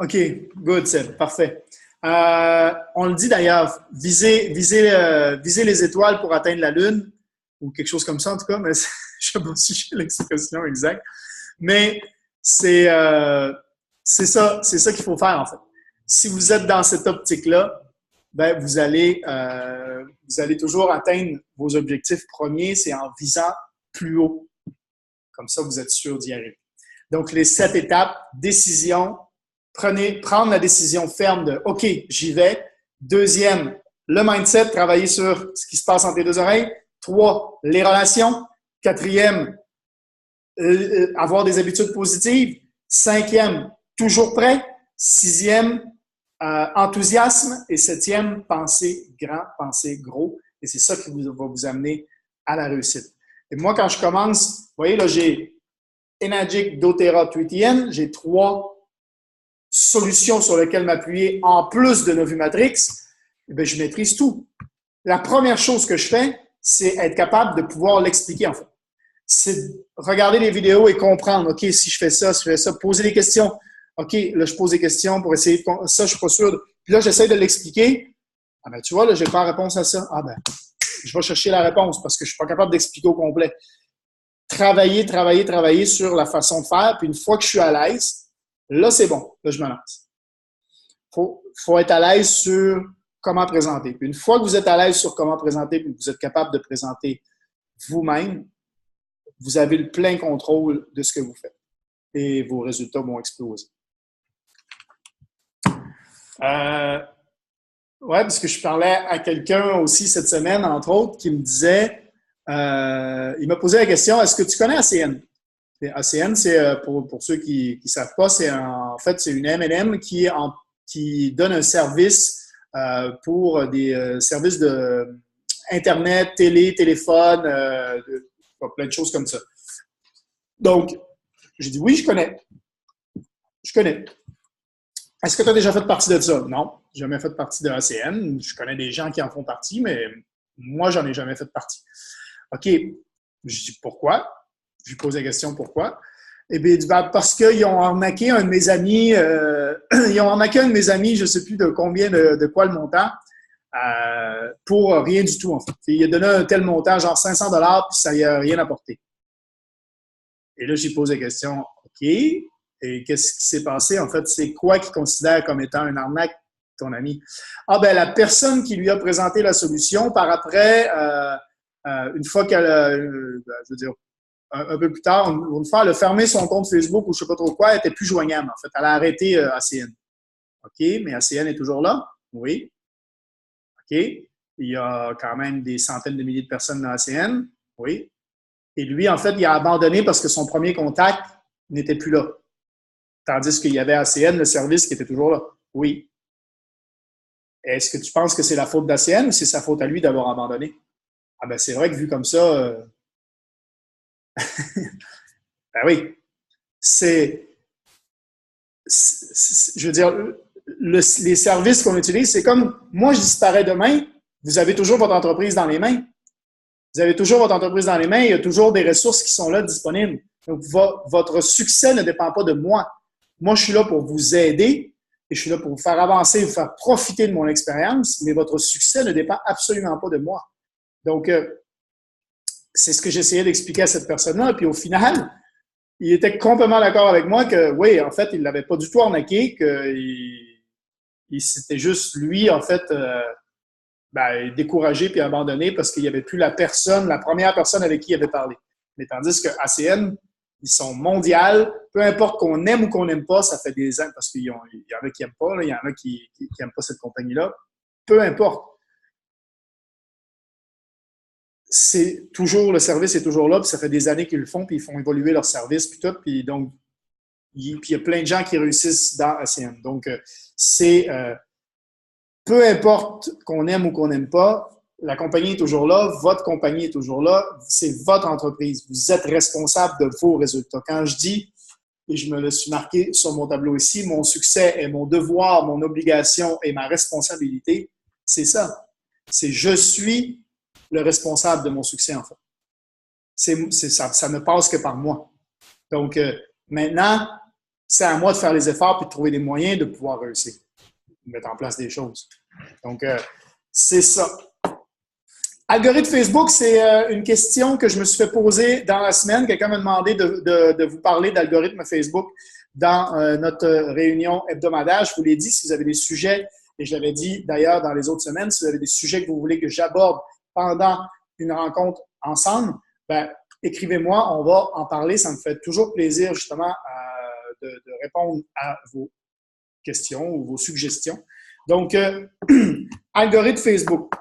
OK, good, c'est parfait. On le dit d'ailleurs, viser les étoiles pour atteindre la Lune, ou quelque chose comme ça, en tout cas, mais je ne sais pas si j'ai l'expression exacte. Mais c'est ça qu'il faut faire, en fait. Si vous êtes dans cette optique-là, ben vous allez toujours atteindre vos objectifs premiers, c'est en visant plus haut. Comme ça, vous êtes sûr d'y arriver. Donc, les 7 étapes, décision, prendre la décision ferme de « OK, j'y vais ». 2e, le mindset, travailler sur ce qui se passe entre les 2 oreilles. 3, les relations. 4e, avoir des habitudes positives. 5e, toujours prêt. 6e, enthousiasme. Et 7e, penser grand, penser gros. Et c'est ça qui va vous amener à la réussite. Et moi, quand je commence, vous voyez, là, j'ai Enagic, doTERRA, Tweetien. J'ai 3 solutions sur lesquelles m'appuyer en plus de Novumatrix. Bien, je maîtrise tout. La première chose que je fais, c'est être capable de pouvoir l'expliquer, en fait. C'est regarder les vidéos et comprendre, OK, si je fais ça, poser des questions. OK, là, je pose des questions pour essayer de... Ça, je suis pas sûr. Puis là, j'essaie de l'expliquer. Ah ben, tu vois, là, j'ai pas la réponse à ça. Ah ben, je vais chercher la réponse parce que je suis pas capable d'expliquer au complet. Travailler sur la façon de faire. Puis une fois que je suis à l'aise, là, c'est bon. Là, je me lance. Faut être à l'aise sur comment présenter. Puis une fois que vous êtes à l'aise sur comment présenter, puis que vous êtes capable de présenter vous-même, vous avez le plein contrôle de ce que vous faites. Et vos résultats vont exploser. Ouais, parce que je parlais à quelqu'un aussi cette semaine, entre autres, qui me disait, il m'a posé la question, est-ce que tu connais ACN? Et ACN, c'est, pour ceux qui ne savent pas, c'est en fait, c'est une M&M qui donne un service pour des services de Internet, téléphone, plein de choses comme ça. Donc, j'ai dit oui, je connais. Je connais. Est-ce que tu as déjà fait partie de ça? Non. jamais fait partie de ACN. Je connais des gens qui en font partie, mais moi, j'en ai jamais fait partie. OK. Je dis pourquoi? Je lui pose la question pourquoi. Eh bien, il dit, parce qu'ils ont arnaqué un de mes amis, je ne sais plus de combien, de quoi le montant, pour rien du tout, en fait. Il a donné un tel montant, genre 500 $, puis ça n'y a rien apporté. Et là, j'ai posé la question, OK, et qu'est-ce qui s'est passé? En fait, c'est quoi qu'il considère comme étant une arnaque, ton ami? Ah, ben la personne qui lui a présenté la solution, par après, une fois qu'elle, je veux dire, un peu plus tard, une fois, elle a fermé son compte Facebook ou je ne sais pas trop quoi, elle n'était plus joignable, en fait. Elle a arrêté ACN. OK, mais ACN est toujours là? Oui. OK. Il y a quand même des centaines de milliers de personnes dans ACN? Oui. Et lui, en fait, il a abandonné parce que son premier contact n'était plus là. Tandis qu'il y avait ACN, le service, qui était toujours là. Oui. Est-ce que tu penses que c'est la faute d'ACN ou c'est sa faute à lui d'avoir abandonné? Ah ben c'est vrai que vu comme ça, ben oui, je veux dire, les services qu'on utilise, c'est comme, moi je disparais demain, vous avez toujours votre entreprise dans les mains. Vous avez toujours votre entreprise dans les mains, il y a toujours des ressources qui sont là disponibles. Donc, votre succès ne dépend pas de moi. Moi, je suis là pour vous aider et je suis là pour vous faire avancer, vous faire profiter de mon expérience, mais votre succès ne dépend absolument pas de moi. Donc, c'est ce que j'essayais d'expliquer à cette personne-là. Puis au final, il était complètement d'accord avec moi que, oui, en fait, il ne l'avait pas du tout arnaqué, que c'était juste lui, en fait, découragé puis abandonné parce qu'il n'y avait plus la première personne avec qui il avait parlé. Mais tandis que ACN, ils sont mondiales, peu importe qu'on aime ou qu'on n'aime pas, ça fait des ans, parce qu'il y en a qui n'aiment pas, là, il y en a qui n'aiment pas cette compagnie-là. Peu importe. Le service est toujours là, puis ça fait des années qu'ils le font, puis ils font évoluer leur service, puis tout, puis donc, puis il y a plein de gens qui réussissent dans ACN. Donc, peu importe qu'on aime ou qu'on n'aime pas, la compagnie est toujours là, votre compagnie est toujours là, c'est votre entreprise. Vous êtes responsable de vos résultats. Quand je dis, et je me le suis marqué sur mon tableau ici, mon succès est mon devoir, mon obligation et ma responsabilité, c'est ça. C'est je suis le responsable de mon succès, en fait. Ça ne passe que par moi. Donc, maintenant, c'est à moi de faire les efforts et de trouver des moyens de pouvoir réussir, de mettre en place des choses. Donc, c'est ça. Algorithme Facebook, c'est une question que je me suis fait poser dans la semaine. Quelqu'un m'a demandé de vous parler d'algorithme Facebook dans notre réunion hebdomadaire. Je vous l'ai dit, si vous avez des sujets, et je l'avais dit d'ailleurs dans les autres semaines, si vous avez des sujets que vous voulez que j'aborde pendant une rencontre ensemble, écrivez-moi, on va en parler. Ça me fait toujours plaisir justement de répondre à vos questions ou vos suggestions. Donc, algorithme Facebook.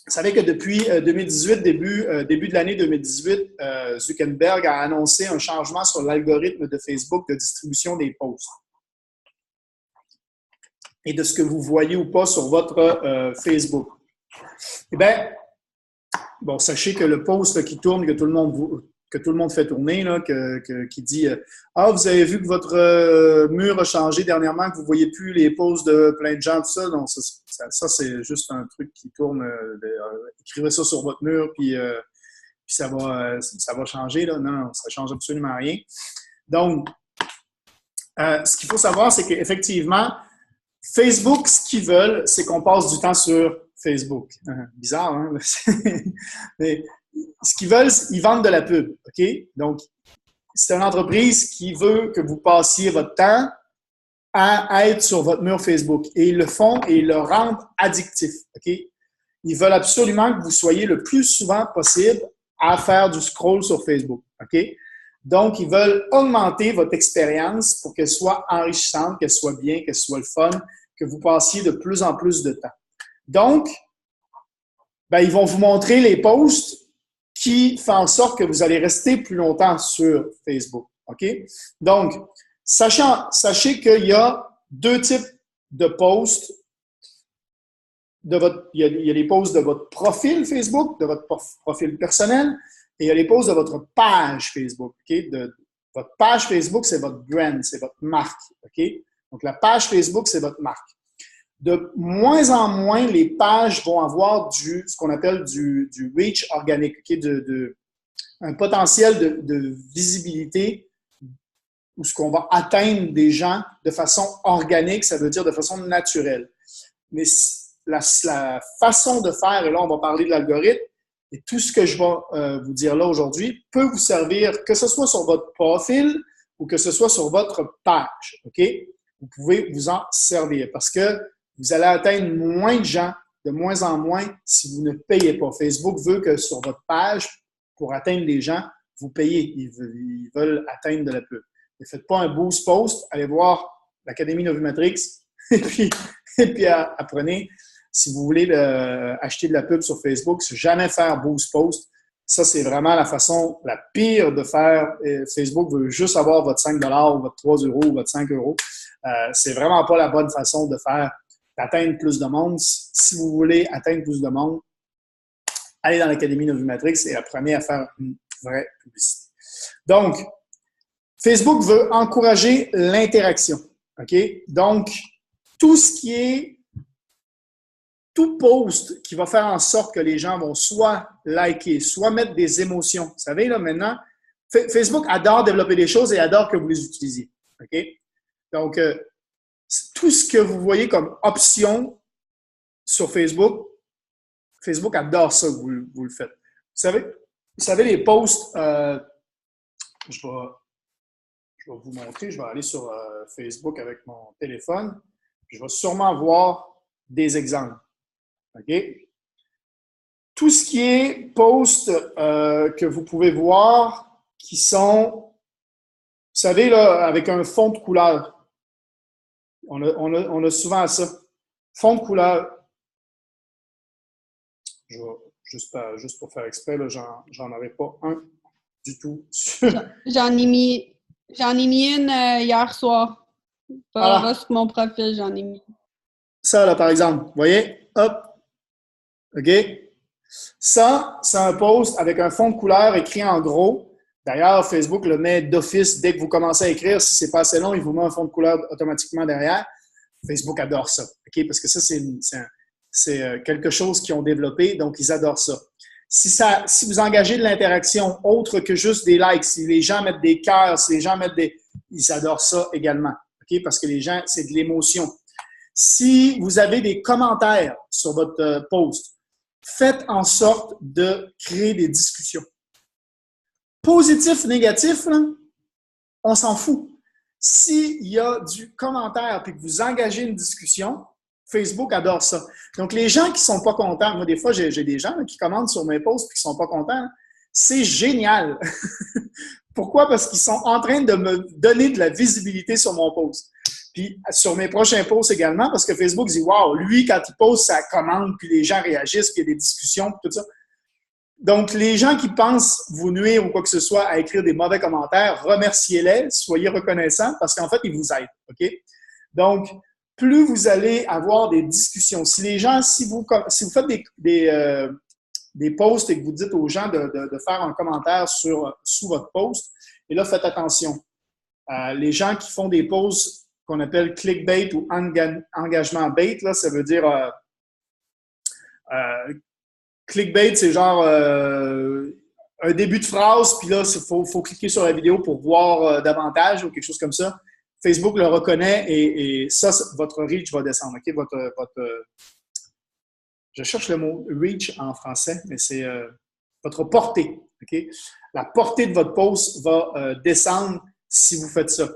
Vous savez que depuis 2018, début de l'année 2018, Zuckerberg a annoncé un changement sur l'algorithme de Facebook de distribution des posts et de ce que vous voyez ou pas sur votre Facebook. Eh bien, bon, sachez que le post qui tourne, que tout le monde fait tourner, là, qui dit ah, vous avez vu que votre mur a changé dernièrement, que vous ne voyez plus les posts de plein de gens, tout ça. Non, ça c'est juste un truc qui tourne. Écrivez ça sur votre mur, puis ça va changer. Là. Non, ça ne change absolument rien. Donc, ce qu'il faut savoir, c'est qu'effectivement, Facebook, ce qu'ils veulent, c'est qu'on passe du temps sur Facebook. Bizarre, hein? Mais ce qu'ils veulent, ils vendent de la pub. OK? Donc, c'est une entreprise qui veut que vous passiez votre temps à être sur votre mur Facebook. Et ils le font et ils le rendent addictif. OK? Ils veulent absolument que vous soyez le plus souvent possible à faire du scroll sur Facebook. OK? Donc, ils veulent augmenter votre expérience pour qu'elle soit enrichissante, qu'elle soit bien, qu'elle soit le fun, que vous passiez de plus en plus de temps. Donc, ils vont vous montrer les posts qui font en sorte que vous allez rester plus longtemps sur Facebook. OK? Donc, sachez qu'il y a deux types de posts. Il y a les posts de votre profil Facebook, de votre profil personnel, et il y a les posts de votre page Facebook. OK? Votre page Facebook, c'est votre brand, c'est votre marque. OK? Donc, la page Facebook, c'est votre marque. de moins en moins, les pages vont avoir ce qu'on appelle du reach organique, okay? Un potentiel de visibilité où ce qu'on va atteindre des gens de façon organique, ça veut dire de façon naturelle. Mais la façon de faire, et là, on va parler de l'algorithme, et tout ce que je vais vous dire là aujourd'hui peut vous servir, que ce soit sur votre profil ou que ce soit sur votre page. OK? Vous pouvez vous en servir parce que vous allez atteindre moins de gens, de moins en moins, si vous ne payez pas. Facebook veut que sur votre page, pour atteindre les gens, vous payez. Ils veulent atteindre de la pub. Ne faites pas un boost post, allez voir l'Académie Novimatrix et puis apprenez. Si vous voulez acheter de la pub sur Facebook, jamais faire boost post. Ça, c'est vraiment la façon la pire de faire. Facebook veut juste avoir votre 5 ou votre 3 euros ou votre 5 euros. C'est vraiment pas la bonne façon de faire, d'atteindre plus de monde. Si vous voulez atteindre plus de monde, allez dans l'Académie Novimatrix et apprenez à faire une vraie publicité. Donc, Facebook veut encourager l'interaction. OK? Donc, tout post qui va faire en sorte que les gens vont soit liker, soit mettre des émotions. Vous savez, là, maintenant, Facebook adore développer des choses et adore que vous les utilisiez. OK? Donc, tout ce que vous voyez comme option sur Facebook, Facebook adore ça que vous le faites. Vous savez les posts, je vais vous montrer, je vais aller sur Facebook avec mon téléphone, je vais sûrement voir des exemples. OK? Tout ce qui est posts que vous pouvez voir qui sont, vous savez, là, avec un fond de couleur. On a souvent ça. Fond de couleur. Je vais, juste pour faire exprès, là, j'en avais pas un du tout. J'en ai mis une hier soir. Pas sur mon profil, j'en ai mis. Ça, là, par exemple, vous voyez? Hop. OK? Ça, c'est un post avec un fond de couleur écrit en gros. D'ailleurs, Facebook le met d'office dès que vous commencez à écrire. Si c'est pas assez long, il vous met un fond de couleur automatiquement derrière. Facebook adore ça. OK? Parce que ça, c'est quelque chose qu'ils ont développé, donc ils adorent ça. Si vous engagez de l'interaction autre que juste des likes, si les gens mettent des cœurs, si les gens mettent ils adorent ça également. OK? Parce que les gens, c'est de l'émotion. Si vous avez des commentaires sur votre post, faites en sorte de créer des discussions. Positif, négatif, là, on s'en fout. S'il y a du commentaire et que vous engagez une discussion, Facebook adore ça. Donc, les gens qui ne sont pas contents, moi, des fois, j'ai des gens là, qui commentent sur mes posts et qui ne sont pas contents. C'est génial. Pourquoi? Parce qu'ils sont en train de me donner de la visibilité sur mon post. Puis sur mes prochains posts également, parce que Facebook dit « Wow, lui, quand il poste, ça commande, puis les gens réagissent, puis il y a des discussions, puis tout ça. » Donc, les gens qui pensent vous nuire ou quoi que ce soit à écrire des mauvais commentaires, remerciez-les, soyez reconnaissants, parce qu'en fait, ils vous aident. OK? Donc, plus vous allez avoir des discussions. Si les gens, si vous faites des posts et que vous dites aux gens de faire un commentaire sous votre post, et là, faites attention. Les gens qui font des posts qu'on appelle clickbait ou engagement bait, là, ça veut dire clickbait, c'est genre un début de phrase, puis là, il faut cliquer sur la vidéo pour voir davantage ou quelque chose comme ça. Facebook le reconnaît et ça, votre reach va descendre. Okay? Je cherche le mot reach en français, mais c'est votre portée. Okay? La portée de votre post va descendre si vous faites ça.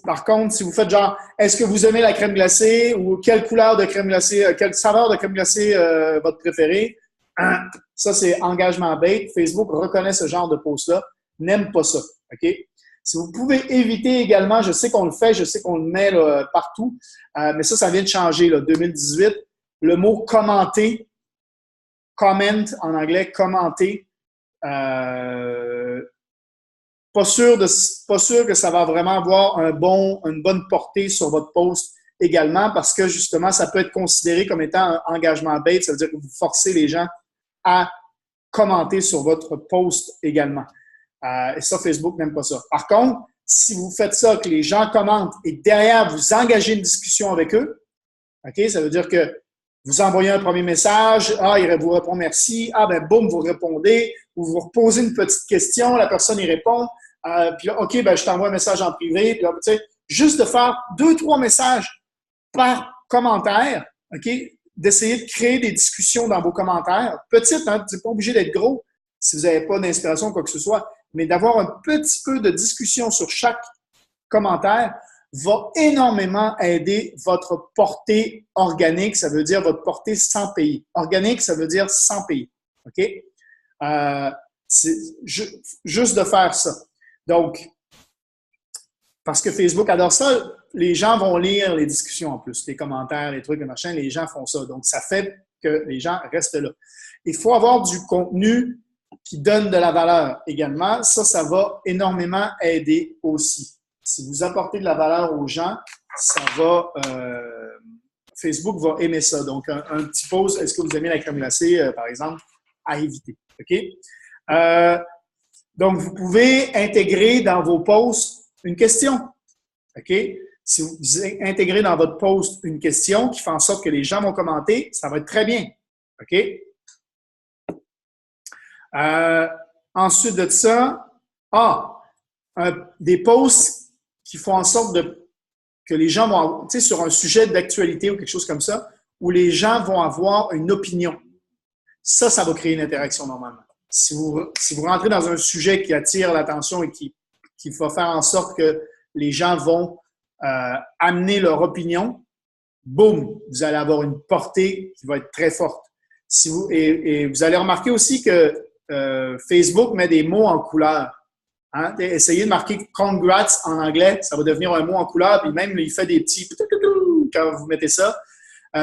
Par contre, si vous faites genre, est-ce que vous aimez la crème glacée ou quelle couleur de crème glacée, quelle saveur de crème glacée votre préférée, ça c'est engagement bait. Facebook reconnaît ce genre de post-là, n'aime pas ça. OK? Si vous pouvez éviter également, je sais qu'on le fait, je sais qu'on le met là, partout, mais ça vient de changer, là, 2018. Le mot commenter, comment en anglais, commenter, pas sûr que ça va vraiment avoir une bonne portée sur votre post également parce que justement, ça peut être considéré comme étant un engagement bait, ça veut dire que vous forcez les gens à commenter sur votre post également. Et ça, Facebook n'aime pas ça. Par contre, si vous faites ça, que les gens commentent et derrière, vous engagez une discussion avec eux, OK? Ça veut dire que vous envoyez un premier message, il vous répond merci, ben boum, vous répondez, ou vous reposez une petite question, la personne y répond, puis là, OK, ben je t'envoie un message en privé, puis là, tu sais, juste de faire 2-3 messages par commentaire, OK? D'essayer de créer des discussions dans vos commentaires. Petites, hein, vous n'êtes pas obligé d'être gros si vous n'avez pas d'inspiration ou quoi que ce soit, mais d'avoir un petit peu de discussion sur chaque commentaire va énormément aider votre portée organique, ça veut dire votre portée sans payer. Organique, ça veut dire sans payer. OK? C'est juste de faire ça. Donc, parce que Facebook adore ça, les gens vont lire les discussions en plus, les commentaires, les trucs, les machins, les gens font ça. Donc, ça fait que les gens restent là. Il faut avoir du contenu qui donne de la valeur également. Ça va énormément aider aussi. Si vous apportez de la valeur aux gens, ça va, Facebook va aimer ça. Donc, un petit pause, est-ce que vous aimez la crème glacée, par exemple, à éviter. OK? Donc, vous pouvez intégrer dans vos posts une question. OK? Si vous intégrez dans votre post une question qui fait en sorte que les gens vont commenter, ça va être très bien. OK? Ensuite de ça, des posts qui font en sorte que les gens vont, tu sais, sur un sujet d'actualité ou quelque chose comme ça, où les gens vont avoir une opinion. Ça va créer une interaction normalement. Si vous rentrez dans un sujet qui attire l'attention et qui va faire en sorte que les gens vont amener leur opinion, boum, vous allez avoir une portée qui va être très forte. Et vous allez remarquer aussi que Facebook met des mots en couleur. Hein? Essayez de marquer congrats en anglais, ça va devenir un mot en couleur, puis même il fait des petits quand vous mettez ça.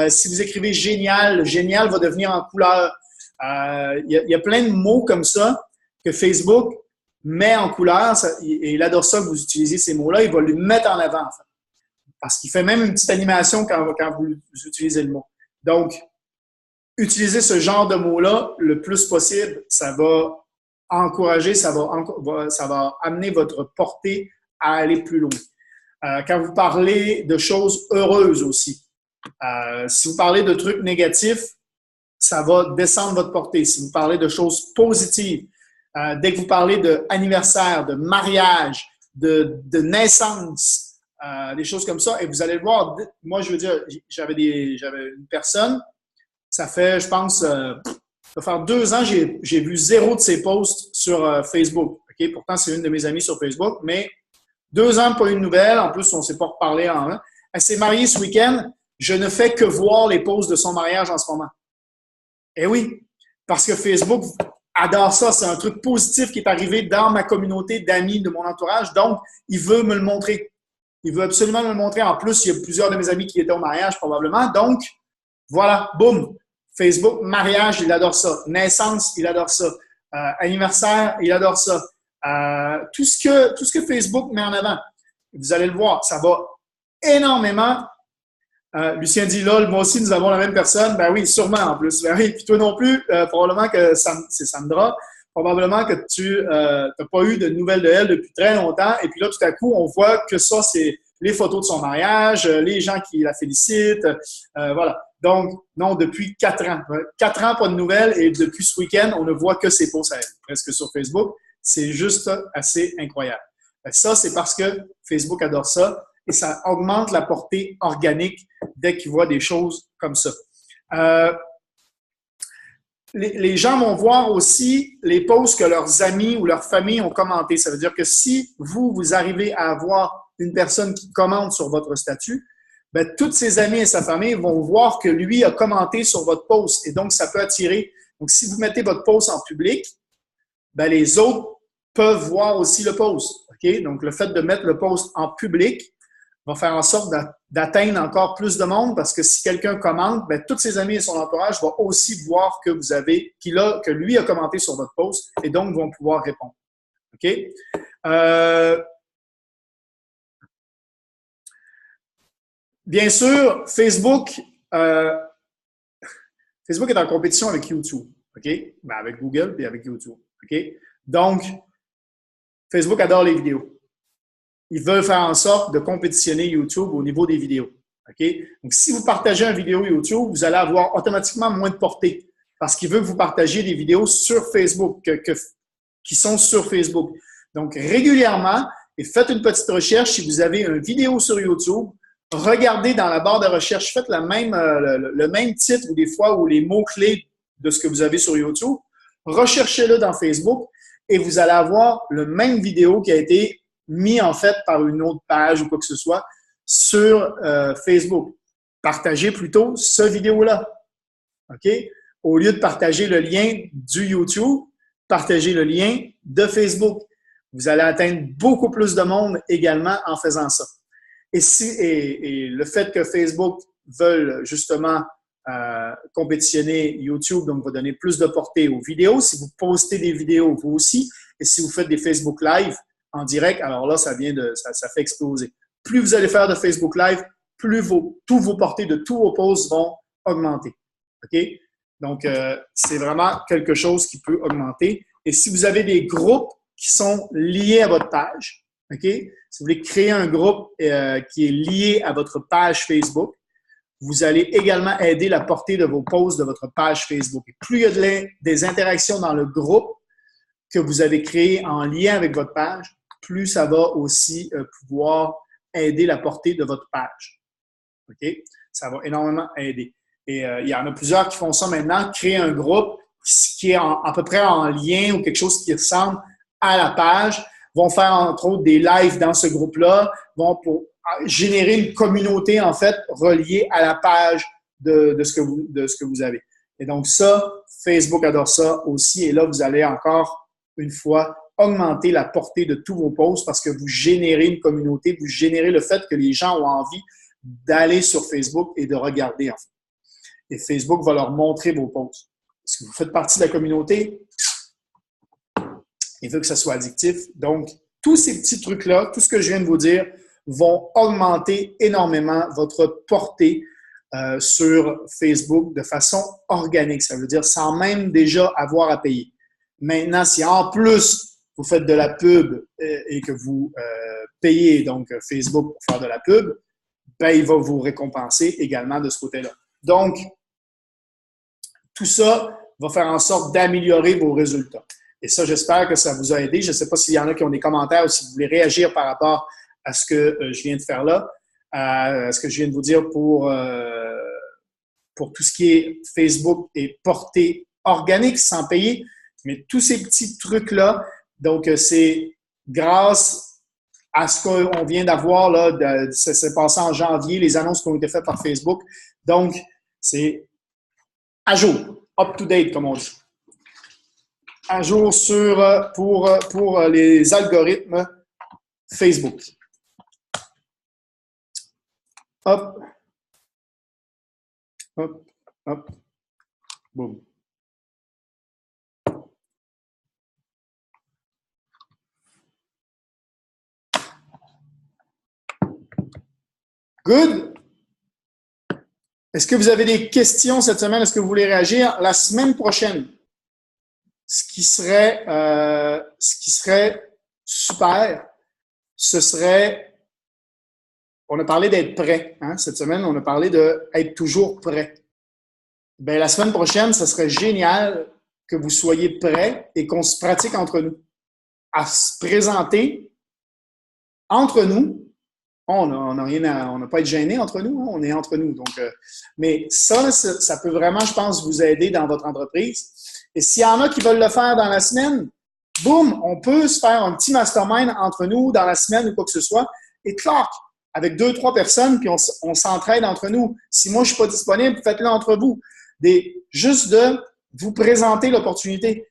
Si vous écrivez génial, génial va devenir en couleur. Il y a plein de mots comme ça que Facebook met en couleur, et il adore ça que vous utilisiez ces mots-là, il va les mettre en avant, en fait. Parce qu'il fait même une petite animation quand vous utilisez le mot. Donc, utilisez ce genre de mots-là le plus possible, ça va encourager, ça va amener votre portée à aller plus loin. Quand vous parlez de choses heureuses aussi, si vous parlez de trucs négatifs, ça va descendre votre portée. Si vous parlez de choses positives, dès que vous parlez d'anniversaire, de mariage, de naissance, des choses comme ça, et vous allez le voir, moi je veux dire, j'avais une personne, ça fait, je pense, ça va faire 2 ans, j'ai vu 0 de ses posts sur Facebook. Okay? Pourtant, c'est une de mes amies sur Facebook, mais 2 ans, pas une nouvelle. En plus, on ne s'est pas reparlé en un. Elle s'est mariée ce week-end. Je ne fais que voir les posts de son mariage en ce moment. Eh oui, parce que Facebook adore ça. C'est un truc positif qui est arrivé dans ma communauté d'amis, de mon entourage. Donc, il veut me le montrer. Il veut absolument me le montrer. En plus, il y a plusieurs de mes amis qui étaient au mariage, probablement. Donc, voilà, boum. Facebook, mariage, il adore ça. Naissance, il adore ça. Anniversaire, il adore ça. Tout ce que Facebook met en avant, vous allez le voir, ça va énormément. Lucien dit, lol, moi aussi, nous avons la même personne. Ben oui, sûrement en plus. Ben oui, puis toi non plus, probablement que c'est Sandra. Probablement que tu n'as pas eu de nouvelles de elle depuis très longtemps. Et puis là, tout à coup, on voit que ça, c'est les photos de son mariage, les gens qui la félicitent. Voilà. Donc, non, depuis 4 ans. 4 ans, pas de nouvelles. Et depuis ce week-end, on ne voit que ses posts à elle, presque sur Facebook. C'est juste assez incroyable. Ça, c'est parce que Facebook adore ça et ça augmente la portée organique dès qu'ils voient des choses comme ça. Les gens vont voir aussi les posts que leurs amis ou leur famille ont commentés. Ça veut dire que si vous arrivez à avoir une personne qui commente sur votre statut, ben, tous ses amis et sa famille vont voir que lui a commenté sur votre post et donc ça peut attirer. Donc, si vous mettez votre post en public, ben, les autres peuvent voir aussi le post. Okay? Donc, le fait de mettre le post en public va faire en sorte d'atteindre encore plus de monde parce que si quelqu'un commente, ben, tous ses amis et son entourage vont aussi voir que que lui a commenté sur votre post et donc vont pouvoir répondre. OK? Bien sûr, Facebook est en compétition avec YouTube. OK? Ben, avec Google et avec YouTube. OK? Donc, Facebook adore les vidéos. ils veulent faire en sorte de compétitionner YouTube au niveau des vidéos. OK? Donc, si vous partagez une vidéo YouTube, vous allez avoir automatiquement moins de portée parce qu'il veut que vous partagiez des vidéos sur Facebook, qui sont sur Facebook. Donc, régulièrement, et faites une petite recherche si vous avez une vidéo sur YouTube. Regardez dans la barre de recherche, faites le même titre ou des fois ou les mots-clés de ce que vous avez sur YouTube. Recherchez-le dans Facebook et vous allez avoir le même vidéo qui a été mis en fait par une autre page ou quoi que ce soit sur Facebook. Partagez plutôt ce vidéo-là. OK? Au lieu de partager le lien du YouTube, partagez le lien de Facebook. Vous allez atteindre beaucoup plus de monde également en faisant ça. Et le fait que Facebook veuille justement compétitionner YouTube, donc va donner plus de portée aux vidéos. Si vous postez des vidéos, vous aussi, et si vous faites des Facebook Live en direct, alors là, ça fait exploser. Plus vous allez faire de Facebook Live, plus tous vos portées de tous vos posts vont augmenter. OK? Donc, c'est vraiment quelque chose qui peut augmenter. Et si vous avez des groupes qui sont liés à votre page, OK? Si vous voulez créer un groupe qui est lié à votre page Facebook, vous allez également aider la portée de vos posts de votre page Facebook. Et plus il y a des interactions dans le groupe que vous avez créé en lien avec votre page, plus ça va aussi pouvoir aider la portée de votre page. OK? Ça va énormément aider. Et il y en a plusieurs qui font ça maintenant, créer un groupe qui est à peu près en lien ou quelque chose qui ressemble à la page, vont faire entre autres des lives dans ce groupe-là, vont pour générer une communauté en fait reliée à la page de ce que vous avez. Et donc ça, Facebook adore ça aussi. Et là, vous allez encore une fois augmenter la portée de tous vos posts parce que vous générez une communauté, vous générez le fait que les gens ont envie d'aller sur Facebook et de regarder en fait. Et Facebook va leur montrer vos posts. Est-ce que vous faites partie de la communauté? Il veut que ça soit addictif. Donc, tous ces petits trucs-là, tout ce que je viens de vous dire, vont augmenter énormément votre portée sur Facebook de façon organique. Ça veut dire sans même déjà avoir à payer. Maintenant, si en plus, vous faites de la pub et que vous payez donc Facebook pour faire de la pub, ben, il va vous récompenser également de ce côté-là. Donc, tout ça va faire en sorte d'améliorer vos résultats. Et ça, j'espère que ça vous a aidé. Je ne sais pas s'il y en a qui ont des commentaires ou si vous voulez réagir par rapport à ce que je viens de faire là, à ce que je viens de vous dire pour tout ce qui est Facebook et portée organique sans payer. Mais tous ces petits trucs-là, donc c'est grâce à ce qu'on vient d'avoir, là, ça s'est passé en janvier, les annonces qui ont été faites par Facebook. Donc, c'est à jour, up-to-date, comme on dit. À jour pour les algorithmes Facebook. Hop, hop, hop, boum. Good. Est-ce que vous avez des questions cette semaine? Est-ce que vous voulez réagir? La semaine prochaine, ce qui serait super, ce serait, on a parlé d'être prêt. Hein? Cette semaine, on a parlé d'être toujours prêt. Bien, la semaine prochaine, ce serait génial que vous soyez prêts et qu'on se pratique entre nous. À se présenter entre nous. On n'a pas à être gêné entre nous, hein? On est entre nous. Donc, mais ça peut vraiment, je pense, vous aider dans votre entreprise. Et s'il y en a qui veulent le faire dans la semaine, boum, on peut se faire un petit mastermind entre nous dans la semaine ou quoi que ce soit. Et clac, avec 2-3 personnes, puis on s'entraide entre nous. Si moi, je ne suis pas disponible, faites-le entre vous. Juste de vous présenter l'opportunité.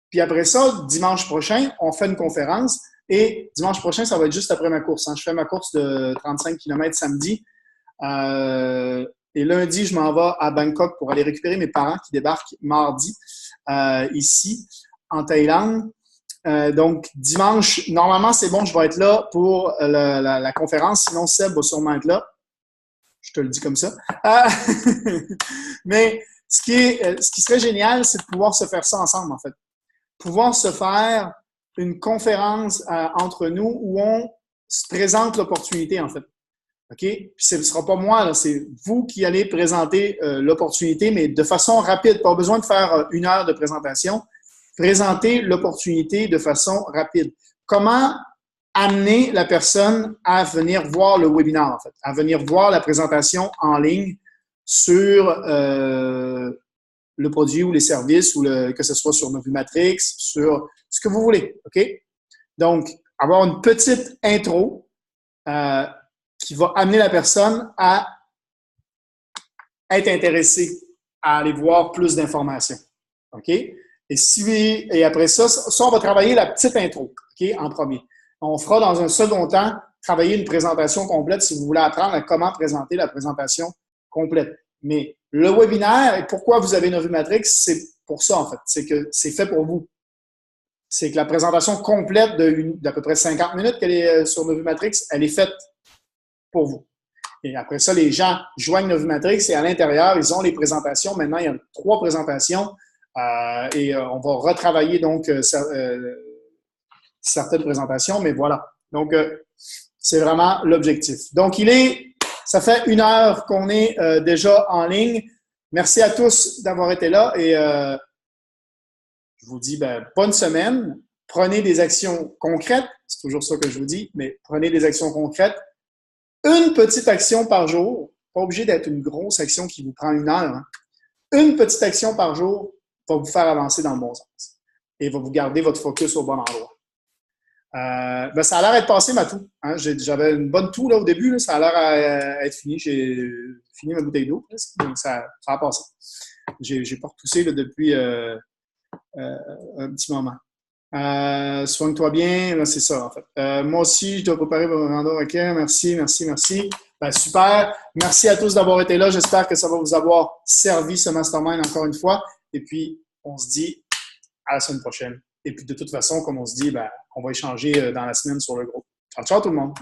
Puis après ça, dimanche prochain, on fait une conférence. Et dimanche prochain, ça va être juste après ma course. Hein. Je fais ma course de 35 km samedi. Et lundi, je m'en vais à Bangkok pour aller récupérer mes parents qui débarquent mardi ici, en Thaïlande. Donc, dimanche, normalement, c'est bon, je vais être là pour la conférence. Sinon, Seb va sûrement être là. Je te le dis comme ça. Mais ce qui serait génial, c'est de pouvoir se faire ça ensemble, en fait. Pouvoir se faire une conférence entre nous où on se présente l'opportunité, en fait. OK? Puis ce ne sera pas moi, c'est vous qui allez présenter l'opportunité, mais de façon rapide. Pas besoin de faire 1 heure de présentation. Présentez l'opportunité de façon rapide. Comment amener la personne à venir voir le webinaire, en fait, à venir voir la présentation en ligne sur le produit ou les services, ou que ce soit sur Novimatrix, sur ce que vous voulez. OK? Donc, avoir une petite intro qui va amener la personne à être intéressée, à aller voir plus d'informations. OK? Et après ça, on va travailler la petite intro, OK, en premier. On fera dans un second temps travailler une présentation complète si vous voulez apprendre à comment présenter la présentation complète. Mais le webinaire, et pourquoi vous avez Novimatrix, c'est pour ça, en fait. C'est que c'est fait pour vous. C'est que la présentation complète d'à peu près 50 minutes qu'elle est sur Novimatrix, elle est faite pour vous. Et après ça, les gens joignent Novimatrix et à l'intérieur, ils ont les présentations. Maintenant, il y a 3 présentations et on va retravailler donc certaines présentations, mais voilà. Donc, c'est vraiment l'objectif. Donc, ça fait 1 heure qu'on est déjà en ligne. Merci à tous d'avoir été là et je vous dis bonne semaine. Prenez des actions concrètes. C'est toujours ça que je vous dis, mais prenez des actions concrètes. Une petite action par jour, pas obligé d'être une grosse action qui vous prend 1 heure. Hein. Une petite action par jour va vous faire avancer dans le bon sens et va vous garder votre focus au bon endroit. Ça a l'air d'être passé ma toux. Hein. J'avais une bonne toux là, au début. Là. Ça a l'air d'être fini. J'ai fini ma bouteille d'eau presque. Donc, ça a passé. J'ai pas retoussé là, depuis un petit moment. Soigne-toi bien. Là, c'est ça, en fait. Moi aussi, je dois préparer mon rando. OK, merci. Super. Merci à tous d'avoir été là. J'espère que ça va vous avoir servi, ce mastermind, encore une fois. Et puis, on se dit à la semaine prochaine. Et puis, de toute façon, comme on se dit, on va échanger dans la semaine sur le groupe. Ciao, ciao tout le monde!